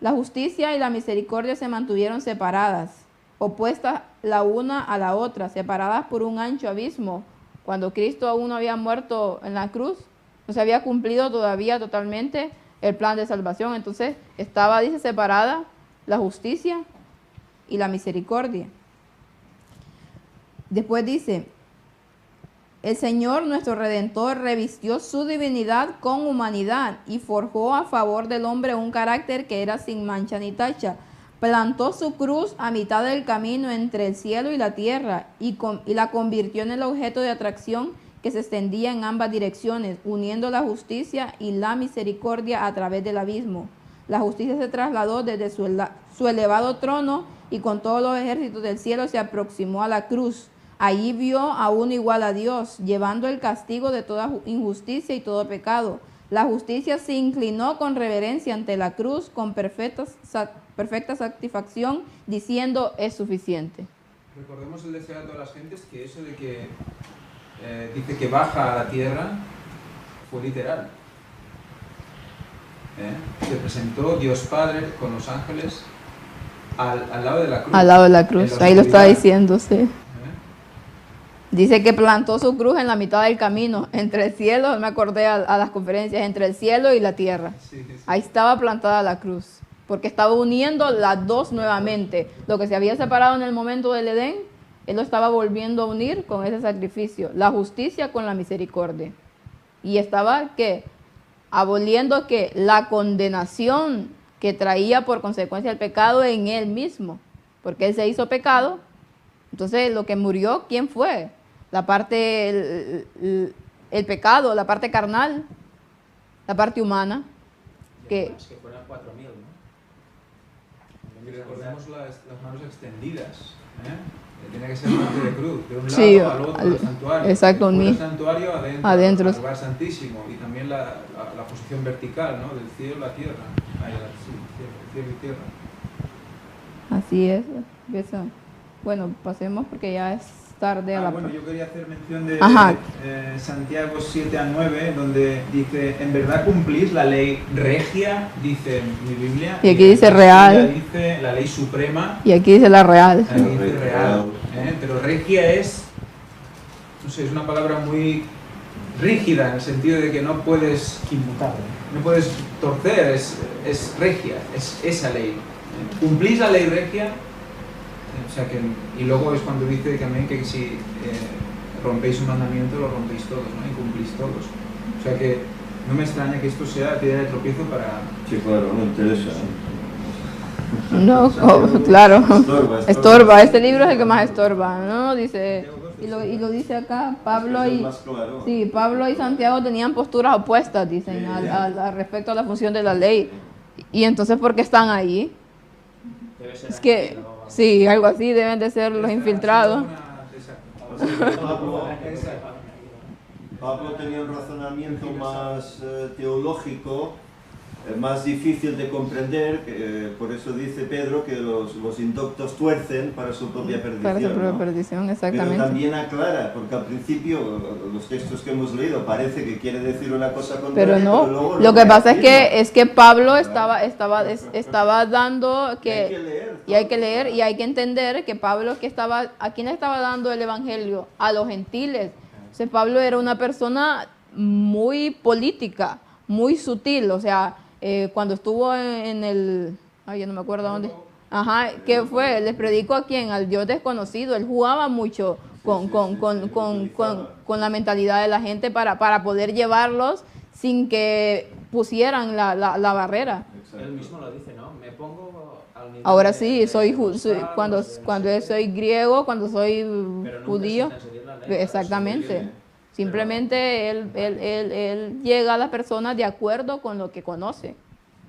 Speaker 1: La justicia y la misericordia se mantuvieron separadas, opuestas la una a la otra, separadas por un ancho abismo. Cuando Cristo aún no había muerto en la cruz, no se había cumplido todavía totalmente el plan de salvación. Entonces estaba, dice, separada la justicia y la misericordia. Después dice, el Señor nuestro Redentor revistió su divinidad con humanidad y forjó a favor del hombre un carácter que era sin mancha ni tacha. Plantó su cruz a mitad del camino entre el cielo y la tierra y la convirtió en el objeto de atracción que se extendía en ambas direcciones, uniendo la justicia y la misericordia a través del abismo. La justicia se trasladó desde su elevado trono y con todos los ejércitos del cielo se aproximó a la cruz. Allí vio a uno igual a Dios, llevando el castigo de toda injusticia y todo pecado. La justicia se inclinó con reverencia ante la cruz, con perfecta satisfacción, diciendo, es suficiente.
Speaker 3: Recordemos el deseo de todas las gentes que eso de que dice que baja a la tierra fue literal. Se presentó Dios Padre con los ángeles al lado de la cruz.
Speaker 1: Al lado de la cruz, ahí lo estaba diciendo, sí. Dice que plantó su cruz en la mitad del camino, entre el cielo, me acordé a las conferencias, entre el cielo y la tierra. Sí. Ahí estaba plantada la cruz, porque estaba uniendo las dos nuevamente. Lo que se había separado en el momento del Edén, Él lo estaba volviendo a unir con ese sacrificio, la justicia con la misericordia. Y estaba, ¿qué? Aboliendo, ¿qué? La condenación que traía por consecuencia el pecado en Él mismo, porque Él se hizo pecado. Entonces, lo que murió, ¿quién fue? La parte, el pecado, la parte carnal, la parte humana.
Speaker 4: Que fueron 4.000, ¿no?
Speaker 3: Y recordemos las manos extendidas. Tenía que ser muerte de cruz, de un lado
Speaker 1: Sí,
Speaker 3: al otro del santuario.
Speaker 1: exacto,
Speaker 3: Fuera
Speaker 1: un
Speaker 3: del santuario
Speaker 1: adentro.
Speaker 3: al lugar santísimo, y también la posición vertical, ¿no? Del cielo a la tierra. Cielo y tierra.
Speaker 1: Así es. Eso. Bueno, pasemos porque ya es tarde.
Speaker 3: Bueno, yo quería hacer mención de
Speaker 1: Ajá.
Speaker 3: Santiago 7 a 9, donde dice, en verdad cumplís la ley regia, dice mi Biblia.
Speaker 1: Y aquí
Speaker 3: en
Speaker 1: dice
Speaker 3: la
Speaker 1: real.
Speaker 3: suya dice la ley suprema.
Speaker 1: Y aquí dice la real.
Speaker 3: Aquí dice real. Pero regia es, no sé, es una palabra muy rígida, en el sentido de que no puedes inmutable, no puedes torcer, es regia, es esa ley. Cumplís la ley regia. O sea que, y luego es cuando dice también que si rompéis un mandamiento, lo rompéis todos, ¿no? Y cumplís todos. O sea que no me extraña que esto sea piedra de tropiezo para...
Speaker 2: Sí, claro, no interesa.
Speaker 1: No, claro. Estorba. Este libro es el que más estorba, ¿no? Dice, y lo dice acá, Pablo y Santiago tenían posturas opuestas, dicen, al respecto a la función de la ley. Y entonces, ¿por qué están ahí? Es que, sí, algo así, deben de ser los infiltrados.
Speaker 2: Pablo tenía un razonamiento más teológico, más difícil de comprender, por eso dice Pedro que los indoctos tuercen para su propia perdición.
Speaker 1: Para su propia
Speaker 2: ¿no?
Speaker 1: perdición, exactamente.
Speaker 2: Pero también aclara, porque al principio los textos que hemos leído parece que quiere decir una cosa contraria,
Speaker 1: pero no,
Speaker 2: luego
Speaker 1: lo que pasa
Speaker 2: reafirma.
Speaker 1: es que Pablo estaba dando que,
Speaker 2: Hay que leer,
Speaker 1: y hay que leer y hay que entender que Pablo ¿a quién le estaba dando el evangelio? A los gentiles. O sea, Pablo era una persona muy política, muy sutil, o sea, cuando estuvo en el, yo no me acuerdo dónde, ¿qué fue? Les predicó a quién, al Dios desconocido. Él jugaba mucho con la mentalidad de la gente para poder llevarlos sin que pusieran la barrera.
Speaker 4: Él mismo lo dice, ¿no? Me pongo al nivel
Speaker 1: Ahora
Speaker 4: de-
Speaker 1: sí,
Speaker 4: de
Speaker 1: soy
Speaker 4: Jerusalén,
Speaker 1: cuando soy griego, cuando soy
Speaker 4: pero nunca
Speaker 1: judío.
Speaker 4: sin seguir la ley para
Speaker 1: Exactamente.
Speaker 4: sobrevivir.
Speaker 1: Simplemente él llega a las personas de acuerdo con lo que conoce.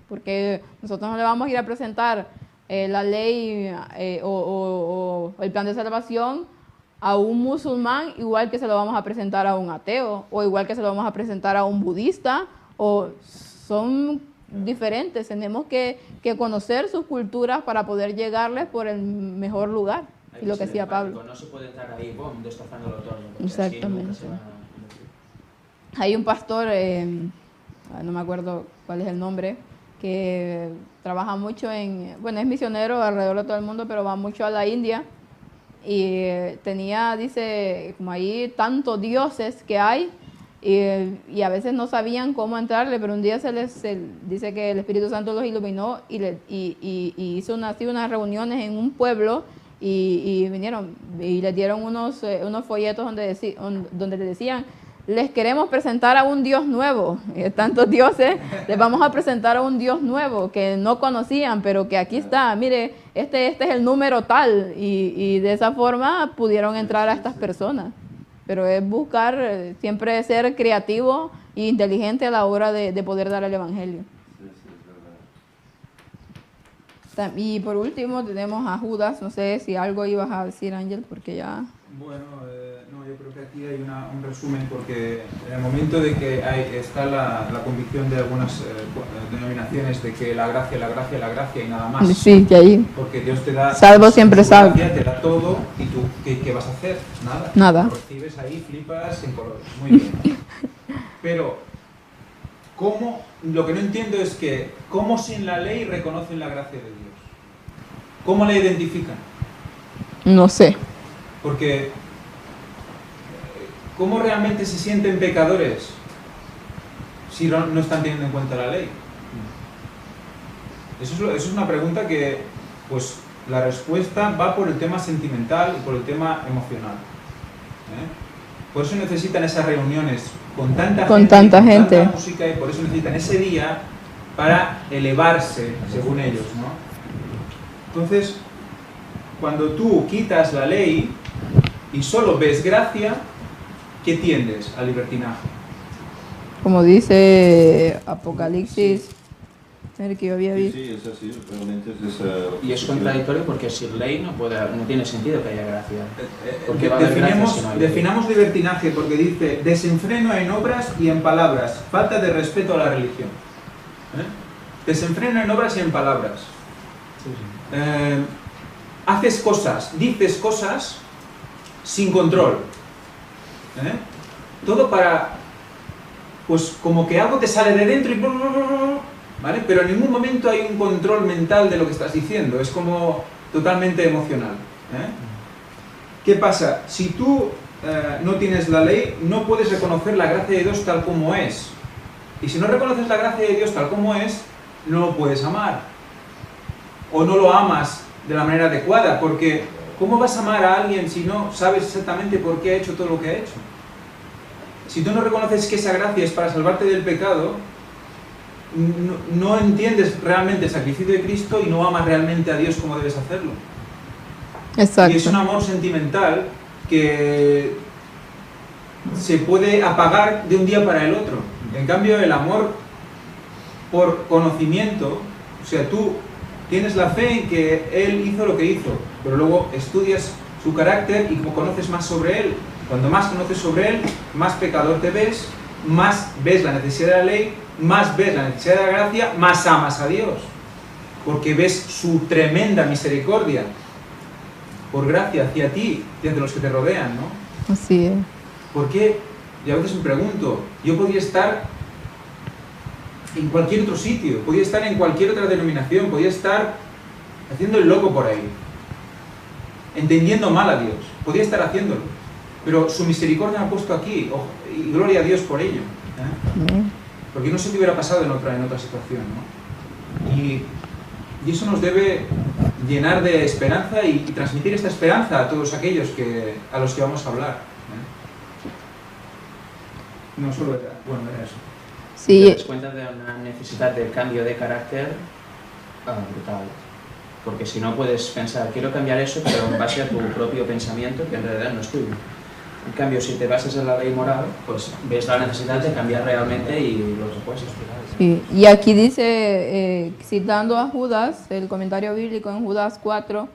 Speaker 1: Porque nosotros no le vamos a ir a presentar la ley o el plan de salvación a un musulmán igual que se lo vamos a presentar a un ateo o igual que se lo vamos a presentar a un budista. O son diferentes. Tenemos que conocer sus culturas para poder llegarles por el mejor lugar.
Speaker 4: Hay
Speaker 1: Y lo que
Speaker 4: ser
Speaker 1: hacía Pablo.
Speaker 4: enfático, no se puede entrar ahí, boom, destrozándolo todo. Porque
Speaker 1: Exactamente.
Speaker 4: así nunca se va a-
Speaker 1: Hay un pastor, no me acuerdo cuál es el nombre, que trabaja mucho es misionero alrededor de todo el mundo, pero va mucho a la India. Y dice, como ahí tantos dioses que hay, y a veces no sabían cómo entrarle, pero un día dice que el Espíritu Santo los iluminó y hizo unas reuniones en un pueblo y vinieron y les dieron unos folletos donde les decían: les queremos presentar a un Dios nuevo. Tantos dioses, les vamos a presentar a un Dios nuevo que no conocían, pero que aquí está. Mire, este es el número tal. Y de esa forma pudieron entrar a estas personas. Pero es buscar, siempre ser creativo e inteligente a la hora de poder dar el evangelio. Y por último tenemos a Judas. No sé si algo ibas a decir, Ángel, porque ya...
Speaker 3: Bueno, no, yo creo que aquí hay un resumen, porque en el momento de que está la convicción de algunas denominaciones de que la gracia y nada más,
Speaker 1: Sí, que ahí...
Speaker 3: porque Dios te da,
Speaker 1: Salvo siempre
Speaker 3: su
Speaker 1: salvo.
Speaker 3: gracia, te da todo, y tú, ¿qué vas a hacer? Nada.
Speaker 1: Nada.
Speaker 3: Lo recibes ahí, flipas en colores, muy bien. Pero, lo que no entiendo es que, ¿cómo sin la ley reconocen la gracia de Dios? ¿Cómo la identifican?
Speaker 1: No sé.
Speaker 3: Porque, ¿cómo realmente se sienten pecadores si no están teniendo en cuenta la ley? Eso es una pregunta que, pues, la respuesta va por el tema sentimental y por el tema emocional. Por eso necesitan esas reuniones con tanta gente, tanta música, y por eso necesitan ese día para elevarse, según ellos, ¿no? Entonces, cuando tú quitas la ley y solo ves gracia, ¿qué tiendes? Al libertinaje.
Speaker 1: Como dice Apocalipsis El que yo había
Speaker 2: Sí,
Speaker 1: visto.
Speaker 2: sí, es así, realmente es esa...
Speaker 4: Y es contradictorio porque sin ley no tiene sentido que haya gracia. Porque va a haber gracia si no hay ley.
Speaker 3: Definamos libertinaje porque dice desenfreno en obras y en palabras, falta de respeto a la religión. Desenfreno en obras y en palabras.
Speaker 4: Sí, sí.
Speaker 3: Haces cosas, dices cosas sin control. Todo para, pues como que algo te sale de dentro y... ¿vale? Pero en ningún momento hay un control mental de lo que estás diciendo, es como totalmente emocional. ¿Qué pasa? Si tú no tienes la ley, no puedes reconocer la gracia de Dios tal como es. Y si no reconoces la gracia de Dios tal como es, no lo puedes amar. O no lo amas de la manera adecuada, porque ¿cómo vas a amar a alguien si no sabes exactamente por qué ha hecho todo lo que ha hecho? Si tú no reconoces que esa gracia es para salvarte del pecado, no entiendes realmente el sacrificio de Cristo y no amas realmente a Dios como debes hacerlo.
Speaker 1: Exacto.
Speaker 3: Y es un amor sentimental que se puede apagar de un día para el otro. En cambio, el amor por conocimiento, o sea, tú tienes la fe en que Él hizo lo que hizo, pero luego estudias su carácter y conoces más sobre Él. Cuando más conoces sobre Él, más pecador te ves, más ves la necesidad de la ley, más ves la necesidad de la gracia, más amas a Dios. Porque ves su tremenda misericordia por gracia hacia ti y hacia los que te rodean, ¿no?
Speaker 1: Así es.
Speaker 3: ¿Por qué? Y a veces me pregunto, yo podría estar en cualquier otro sitio, podría estar en cualquier otra denominación, podría estar haciendo el loco por ahí, entendiendo mal a Dios, podría estar haciéndolo, pero su misericordia me ha puesto aquí, y gloria a Dios por ello, porque no sé qué hubiera pasado en otra situación, ¿no? Y eso nos debe llenar de esperanza y transmitir esta esperanza a todos aquellos a los que vamos a hablar. No solo era eso.
Speaker 1: Sí.
Speaker 4: Te das cuenta de una necesidad de cambio de carácter brutal. Porque si no puedes pensar, quiero cambiar eso, pero en base a tu propio pensamiento, que en realidad no es tuyo. En cambio, si te basas en la ley moral, pues ves la necesidad de cambiar realmente y lo puedes explicar.
Speaker 1: Sí. Y aquí dice, citando a Judas, el comentario bíblico en Judas 4,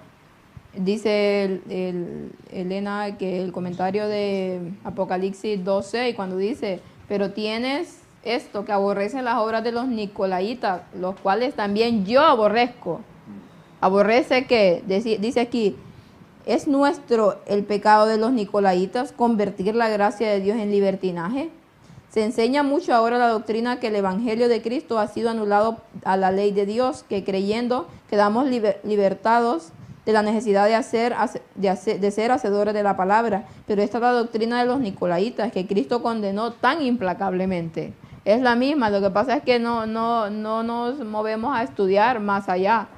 Speaker 1: dice Elena que el comentario de Apocalipsis 12, y cuando dice, pero tienes esto, que aborrecen las obras de los nicolaitas, los cuales también yo aborrezco. Aborrece que, dice aquí, ¿es nuestro el pecado de los nicolaitas convertir la gracia de Dios en libertinaje? Se enseña mucho ahora la doctrina que el Evangelio de Cristo ha sido anulado a la ley de Dios, que creyendo quedamos libertados de la necesidad de ser hacedores de la palabra. Pero esta es la doctrina de los nicolaitas, que Cristo condenó tan implacablemente. Es la misma, lo que pasa es que no nos movemos a estudiar más allá.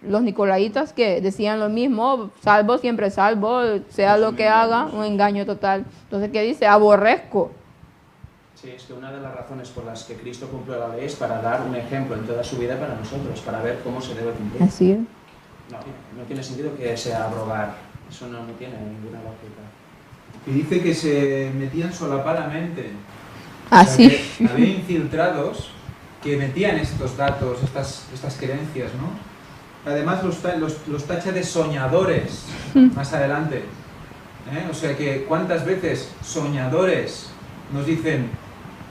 Speaker 1: Los nicolaitas que decían lo mismo, salvo siempre salvo, sea lo que haga, un engaño total. Entonces, ¿qué dice? Aborrezco.
Speaker 4: Sí, es que una de las razones por las que Cristo cumplió la ley es para dar un ejemplo en toda su vida para nosotros, para ver cómo se debe cumplir.
Speaker 1: Así es.
Speaker 4: No tiene sentido que sea abrogar, eso no tiene ninguna lógica.
Speaker 3: Y dice que se metían solapadamente.
Speaker 1: Así.
Speaker 3: O sea, que había infiltrados que metían estos datos, estas creencias, ¿no? Además los tacha de soñadores más adelante. O sea que cuántas veces soñadores nos dicen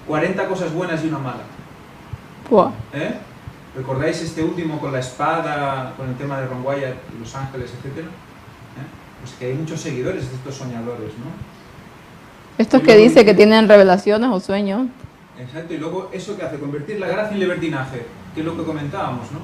Speaker 3: 40 cosas buenas y una mala.
Speaker 1: Wow.
Speaker 3: ¿Recordáis este último con la espada, con el tema de Ron Wyatt y los ángeles, etcétera? Pues que hay muchos seguidores de estos soñadores, ¿no?
Speaker 1: Estos que dice que tienen revelaciones o sueños.
Speaker 3: Exacto, y luego eso que hace, convertir la gracia en libertinaje, que es lo que comentábamos, ¿no?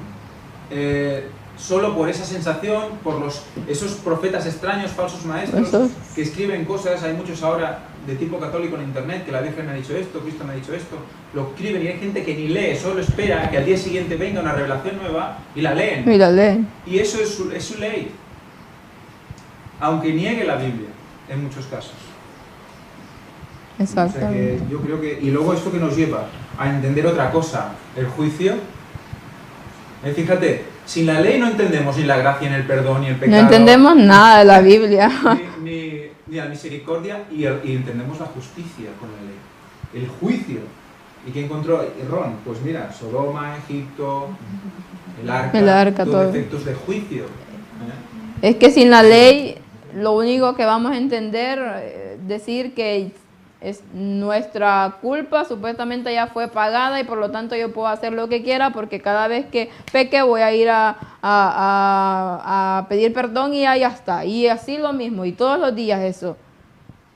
Speaker 3: Solo por esa sensación, por esos profetas extraños, falsos maestros, que escriben cosas, hay muchos ahora de tipo católico en internet, que la Virgen me ha dicho esto, Cristo me ha dicho esto, lo escriben y hay gente que ni lee, solo espera a que al día siguiente venga una revelación nueva y la leen.
Speaker 1: Y la leen.
Speaker 3: Y eso es su ley, aunque niegue la Biblia, en muchos casos.
Speaker 1: Exactamente.
Speaker 3: O sea que yo creo que... Y luego esto que nos lleva a entender otra cosa, el juicio. Fíjate, sin la ley no entendemos ni la gracia, ni el perdón, ni el pecado.
Speaker 1: No entendemos nada de la Biblia.
Speaker 3: Ni la misericordia y entendemos la justicia con la ley. El juicio. ¿Y qué encontró Ron? Pues mira, Sodoma, Egipto, el
Speaker 1: El
Speaker 3: arca,
Speaker 1: arca,
Speaker 3: todo
Speaker 1: todo.
Speaker 3: efectos de juicio.
Speaker 1: Es que sin la ley, lo único que vamos a entender, decir que es nuestra culpa, supuestamente ya fue pagada y por lo tanto yo puedo hacer lo que quiera porque cada vez que peque voy a ir a pedir perdón y ya está. Y así lo mismo, y todos los días eso.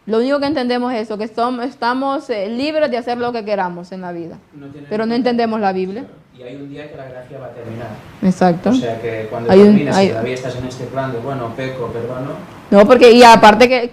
Speaker 1: Lo único que entendemos es eso, que estamos libres de hacer lo que queramos en la vida. Pero no entendemos la Biblia.
Speaker 4: Y hay un día que la gracia va a terminar.
Speaker 1: Exacto.
Speaker 4: O sea que cuando
Speaker 1: Hay un-
Speaker 4: termines
Speaker 1: hay-
Speaker 4: y todavía estás en este plan de, bueno, peco, perdono,
Speaker 1: No, porque, y aparte que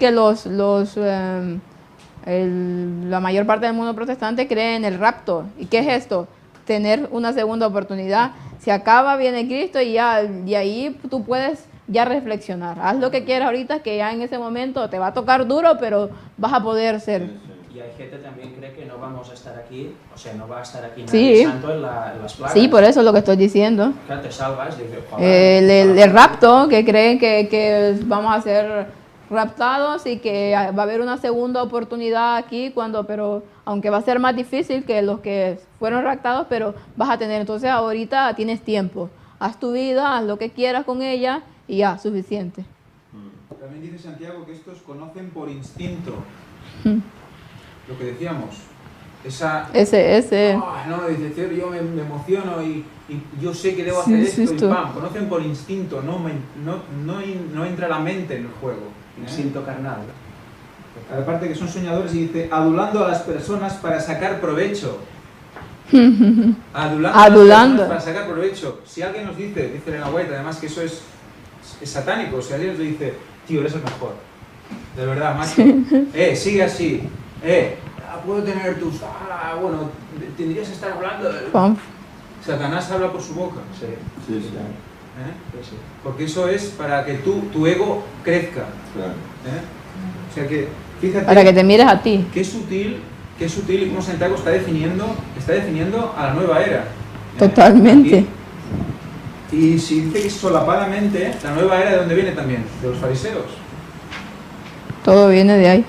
Speaker 1: la mayor parte del mundo protestante cree en el rapto. ¿Y qué es esto? Tener una segunda oportunidad. Se acaba, viene Cristo y ya, y ahí tú puedes ya reflexionar. Haz lo que quieras ahorita, que ya en ese momento te va a tocar duro, pero vas a poder ser.
Speaker 4: y hay gente también cree que no vamos a estar aquí, o sea, no va a estar aquí
Speaker 1: Sí.
Speaker 4: nadie santo en las plagas.
Speaker 1: Sí, por eso es lo que estoy diciendo.
Speaker 4: Claro, te salvas, dices, joder,
Speaker 1: El rapto, que creen que vamos a ser raptados y que va a haber una segunda oportunidad aquí, pero aunque va a ser más difícil que los que fueron raptados, pero vas a tener, entonces ahorita tienes tiempo. Haz tu vida, haz lo que quieras con ella y ya, suficiente.
Speaker 3: También dice Santiago que estos conocen por instinto.
Speaker 1: Mm.
Speaker 3: Lo que decíamos. Esa...
Speaker 1: Ese.
Speaker 3: no, dice, "Tío, yo me emociono y yo sé que debo
Speaker 1: Sí,
Speaker 3: hacer
Speaker 1: sí,
Speaker 3: esto",
Speaker 1: esto.
Speaker 3: y pam, conocen por instinto, no entra la mente en el juego.
Speaker 4: instinto carnal.
Speaker 3: Aparte que son soñadores y dice, adulando a las personas para sacar provecho. Adulando. A las
Speaker 1: Adulando.
Speaker 3: personas para sacar provecho. Si alguien nos dice Elena White, además que eso es satánico, si alguien nos dice, tío, eres el mejor. De verdad, macho. Sigue así. Puedo tener tus... bueno, tendrías que estar hablando.
Speaker 1: Pum.
Speaker 3: Satanás habla por su boca.
Speaker 4: Sí,
Speaker 2: Sí, sí.
Speaker 4: sí.
Speaker 3: Porque eso es para que tu ego crezca.
Speaker 2: Claro.
Speaker 3: O sea que, fíjate...
Speaker 1: Para que te mires a ti.
Speaker 3: Qué sutil y cómo Santiago está definiendo a la nueva era.
Speaker 1: Totalmente.
Speaker 3: Y si dice que solapadamente, la nueva era, ¿de dónde viene también? De los fariseos.
Speaker 1: Todo viene de ahí.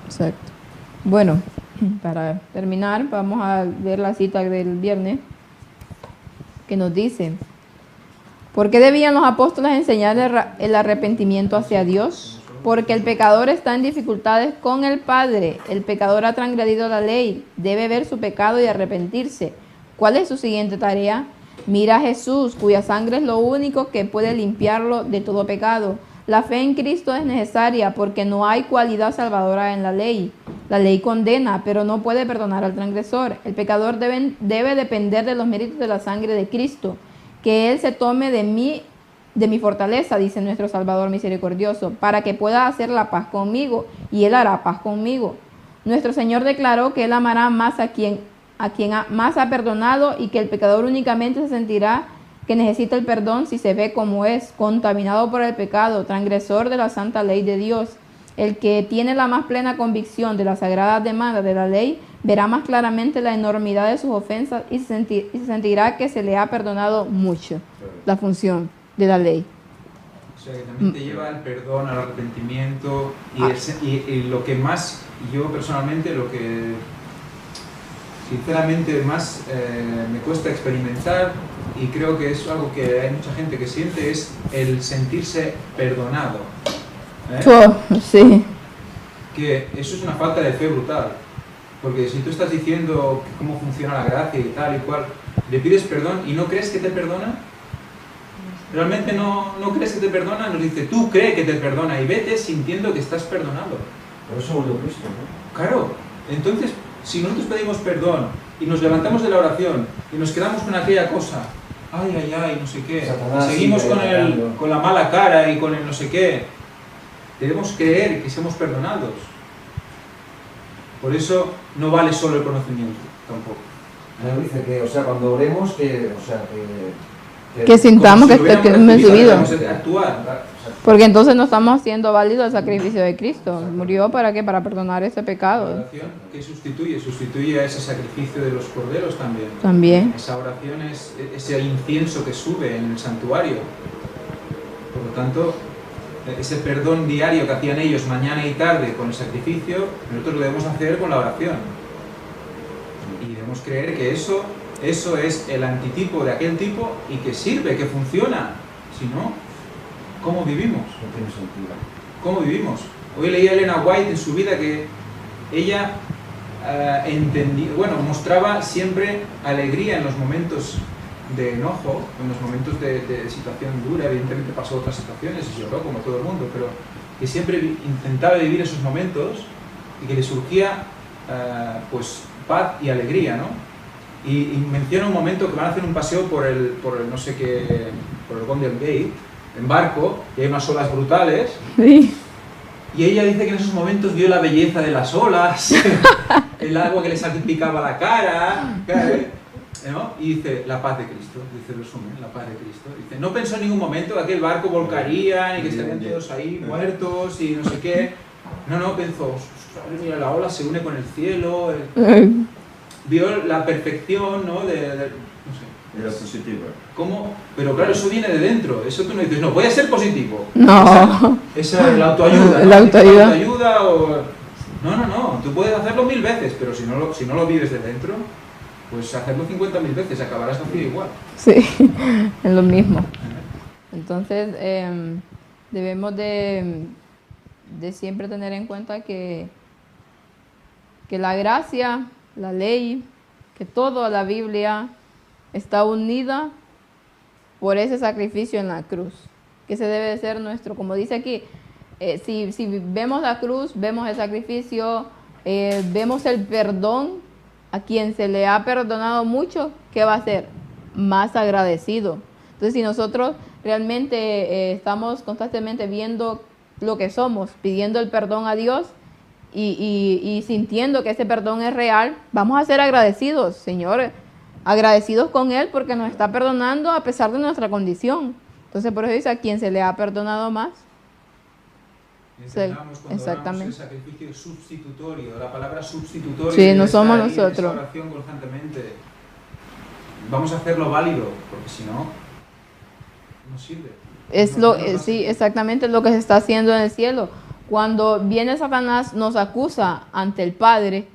Speaker 1: Exacto. Bueno, para terminar, vamos a ver la cita del viernes que nos dice: ¿por qué debían los apóstoles enseñar el arrepentimiento hacia Dios? Porque el pecador está en dificultades con el Padre. El pecador ha transgredido la ley, debe ver su pecado y arrepentirse. ¿Cuál es su siguiente tarea? Mira a Jesús, cuya sangre es lo único que puede limpiarlo de todo pecado. La fe en Cristo es necesaria porque no hay cualidad salvadora en la ley. La ley condena, pero no puede perdonar al transgresor. El pecador debe depender de los méritos de la sangre de Cristo. Que Él se tome de mi fortaleza, dice nuestro Salvador misericordioso, para que pueda hacer la paz conmigo, y Él hará paz conmigo. Nuestro Señor declaró que Él amará más a quien más ha perdonado, y que el pecador únicamente se sentirá que necesita el perdón si se ve como es, contaminado por el pecado, transgresor de la santa ley de Dios. El que tiene la más plena convicción de las sagradas demandas de la ley verá más claramente la enormidad de sus ofensas y se sentirá que se le ha perdonado mucho. La función de la ley.
Speaker 3: O sea, que también te lleva al perdón, al arrepentimiento y lo que más, yo personalmente, lo que sinceramente más me cuesta experimentar, y creo que es algo que hay mucha gente que siente, es el sentirse perdonado.
Speaker 1: Sí.
Speaker 3: Que eso es una falta de fe brutal. Porque si tú estás diciendo cómo funciona la gracia y tal y cual, le pides perdón y no crees que te perdona, realmente no crees que te perdona, nos dice, tú cree que te perdona y vete sintiendo que estás perdonado.
Speaker 6: Por eso murió Cristo, ¿no?
Speaker 3: Claro, entonces, si nosotros pedimos perdón y nos levantamos de la oración y nos quedamos con aquella cosa, ay, no sé qué,
Speaker 6: Satanás
Speaker 3: y seguimos
Speaker 6: sigue atacando.
Speaker 3: con la mala cara y con el no sé qué, debemos creer que somos perdonados. Por eso no vale solo el conocimiento, tampoco.
Speaker 6: Pero dice que, o sea, cuando oremos, que
Speaker 1: sintamos
Speaker 3: Como si
Speaker 1: que
Speaker 3: lo
Speaker 1: hemos
Speaker 3: hubiéramos
Speaker 1: subido.
Speaker 3: recibido, debemos actuar.
Speaker 1: Porque entonces no estamos haciendo válido el sacrificio de Cristo. ¿Murió para qué? Para perdonar ese
Speaker 3: La
Speaker 1: pecado.
Speaker 3: oración, ¿qué sustituye? Sustituye a ese sacrificio de los corderos también.
Speaker 1: También.
Speaker 3: Esa oración es ese incienso que sube en el santuario. Por lo tanto, ese perdón diario que hacían ellos mañana y tarde con el sacrificio, nosotros lo debemos hacer con la oración. Y debemos creer que eso es el antitipo de aquel tipo y que sirve, que funciona. Si no, ¿cómo vivimos?
Speaker 7: No tiene sentido.
Speaker 3: ¿Cómo vivimos? Hoy leí a Elena White en su vida que ella mostraba siempre alegría en los momentos de enojo, en los momentos de situación dura. Evidentemente pasó otras situaciones y lloró como todo el mundo, pero que siempre intentaba vivir esos momentos y que le surgía pues paz y alegría, ¿no? Y menciona un momento que van a hacer un paseo por el no sé qué, por el Golden Gate, en barco, y hay unas olas brutales.
Speaker 1: Sí.
Speaker 3: Y ella dice que en esos momentos vio la belleza de las olas, el agua que le salpicaba la cara, ¿no? Y dice, la paz de Cristo, dice el resumen, la paz de Cristo. Dice, no pensó en ningún momento que aquel barco volcaría, ni que estarían todos ahí muertos y no sé qué. No, pensó, mira, la ola se une con el cielo. Vio la perfección, ¿no? No sé.
Speaker 2: Era positiva.
Speaker 3: ¿Cómo? Pero claro, eso viene de dentro. Eso tú no dices, no, voy a ser positivo.
Speaker 1: No.
Speaker 3: Esa es la autoayuda.
Speaker 1: La autoayuda.
Speaker 3: La autoayuda o... No. Tú puedes hacerlo 1000 veces, pero si no lo vives de dentro, pues hacerlo 50.000 veces, acabarás haciendo igual.
Speaker 1: Sí, es lo mismo. Entonces, debemos de siempre tener en cuenta que la gracia, la ley, que toda la Biblia está unida por ese sacrificio en la cruz, que se debe de ser nuestro, como dice aquí, si vemos la cruz, vemos el sacrificio, vemos el perdón, a quien se le ha perdonado mucho, ¿qué va a ser? Más agradecido. Entonces, si nosotros realmente estamos constantemente viendo lo que somos, pidiendo el perdón a Dios y sintiendo que ese perdón es real, vamos a ser agradecidos, Señor, agradecidos con Él porque nos está perdonando a pesar de nuestra condición. Entonces, por eso dice, a quien se le ha perdonado más.
Speaker 3: Exactamente. El sacrificio sustitutorio, la palabra sustitutorio.
Speaker 1: Sí, no somos nosotros.
Speaker 3: Esa oración constantemente. Vamos a hacerlo válido, porque si no, no sirve.
Speaker 1: Sí, exactamente lo que se está haciendo en el cielo. Cuando viene Satanás, nos acusa ante el Padre,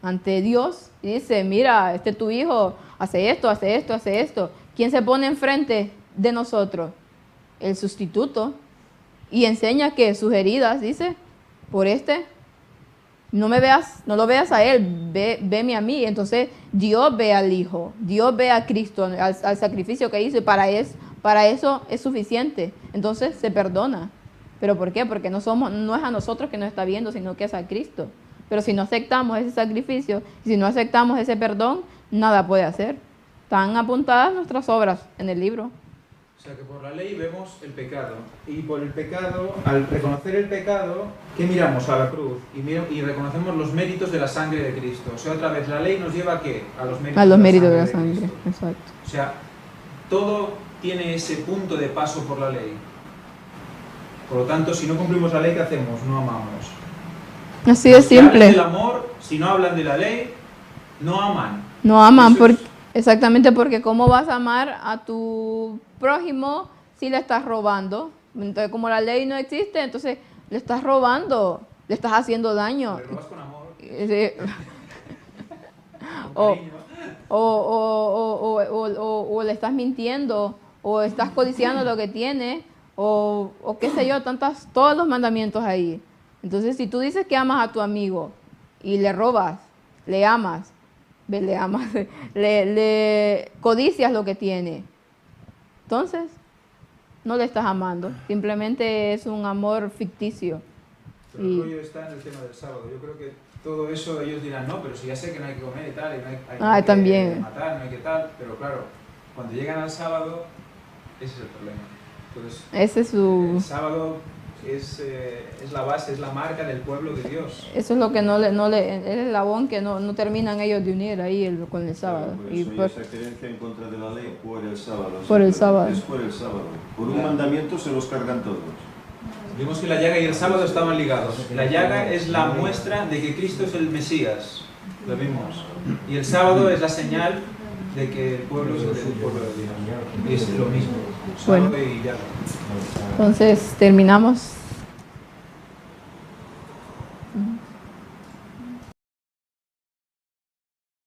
Speaker 1: ante Dios, y dice, mira, tu hijo hace esto, hace esto, hace esto. ¿Quién se pone enfrente de nosotros? El sustituto. Y enseña que sus heridas, dice, por no lo veas a él, veme a mí. Entonces Dios ve al Hijo, Dios ve a Cristo, al sacrificio que hizo, y para eso es suficiente. Entonces se perdona. ¿Pero por qué? Porque no es a nosotros que nos está viendo, sino que es a Cristo. Pero si no aceptamos ese sacrificio, si no aceptamos ese perdón, nada puede hacer. Están apuntadas nuestras obras en el libro.
Speaker 3: O sea que por la ley vemos el pecado, y por el pecado, al reconocer el pecado, ¿qué miramos? A la cruz, y reconocemos los méritos de la sangre de Cristo. O sea, otra vez, la ley nos lleva ¿a qué? A los méritos de la sangre.
Speaker 1: Exacto.
Speaker 3: O sea, todo tiene ese punto de paso por la ley. Por lo tanto, si no cumplimos la ley, ¿qué hacemos? No amamos.
Speaker 1: Así de simple.
Speaker 3: El amor, si no hablan de la ley, no aman.
Speaker 1: No aman, exactamente, porque ¿cómo vas a amar a tu prójimo si le estás robando? Entonces, como la ley no existe, entonces le estás robando, le estás haciendo daño.
Speaker 3: Le robas con amor.
Speaker 1: Sí. O le estás mintiendo, o estás codiciando lo que tiene, o qué sé yo, todos los mandamientos ahí. Entonces, si tú dices que amas a tu amigo y le robas, le codicias lo que tiene, entonces no le estás amando, simplemente es un amor ficticio.
Speaker 3: Pero el rollo está en el tema del sábado. Yo creo que todo eso ellos dirán, no, pero si ya sé que no hay que comer y tal, y no hay que matar, no hay que tal, pero claro, cuando llegan al sábado, ese es el problema. Entonces, el sábado es la base, es la marca del pueblo de Dios.
Speaker 1: Eso es lo que es el eslabón que no terminan ellos de unir ahí con el sábado.
Speaker 2: Claro, por eso esa creencia en contra de la ley por el sábado.
Speaker 1: Por el sábado.
Speaker 2: Es por el sábado. Por un mandamiento se los cargan todos.
Speaker 3: Vimos que la llaga y el sábado estaban ligados. La llaga es la muestra de que Cristo es el Mesías. Lo vimos. Y el sábado es la señal de que el pueblo es el pueblo de Dios. Y es lo mismo.
Speaker 1: Bueno.
Speaker 3: Salve y llaga.
Speaker 1: Entonces terminamos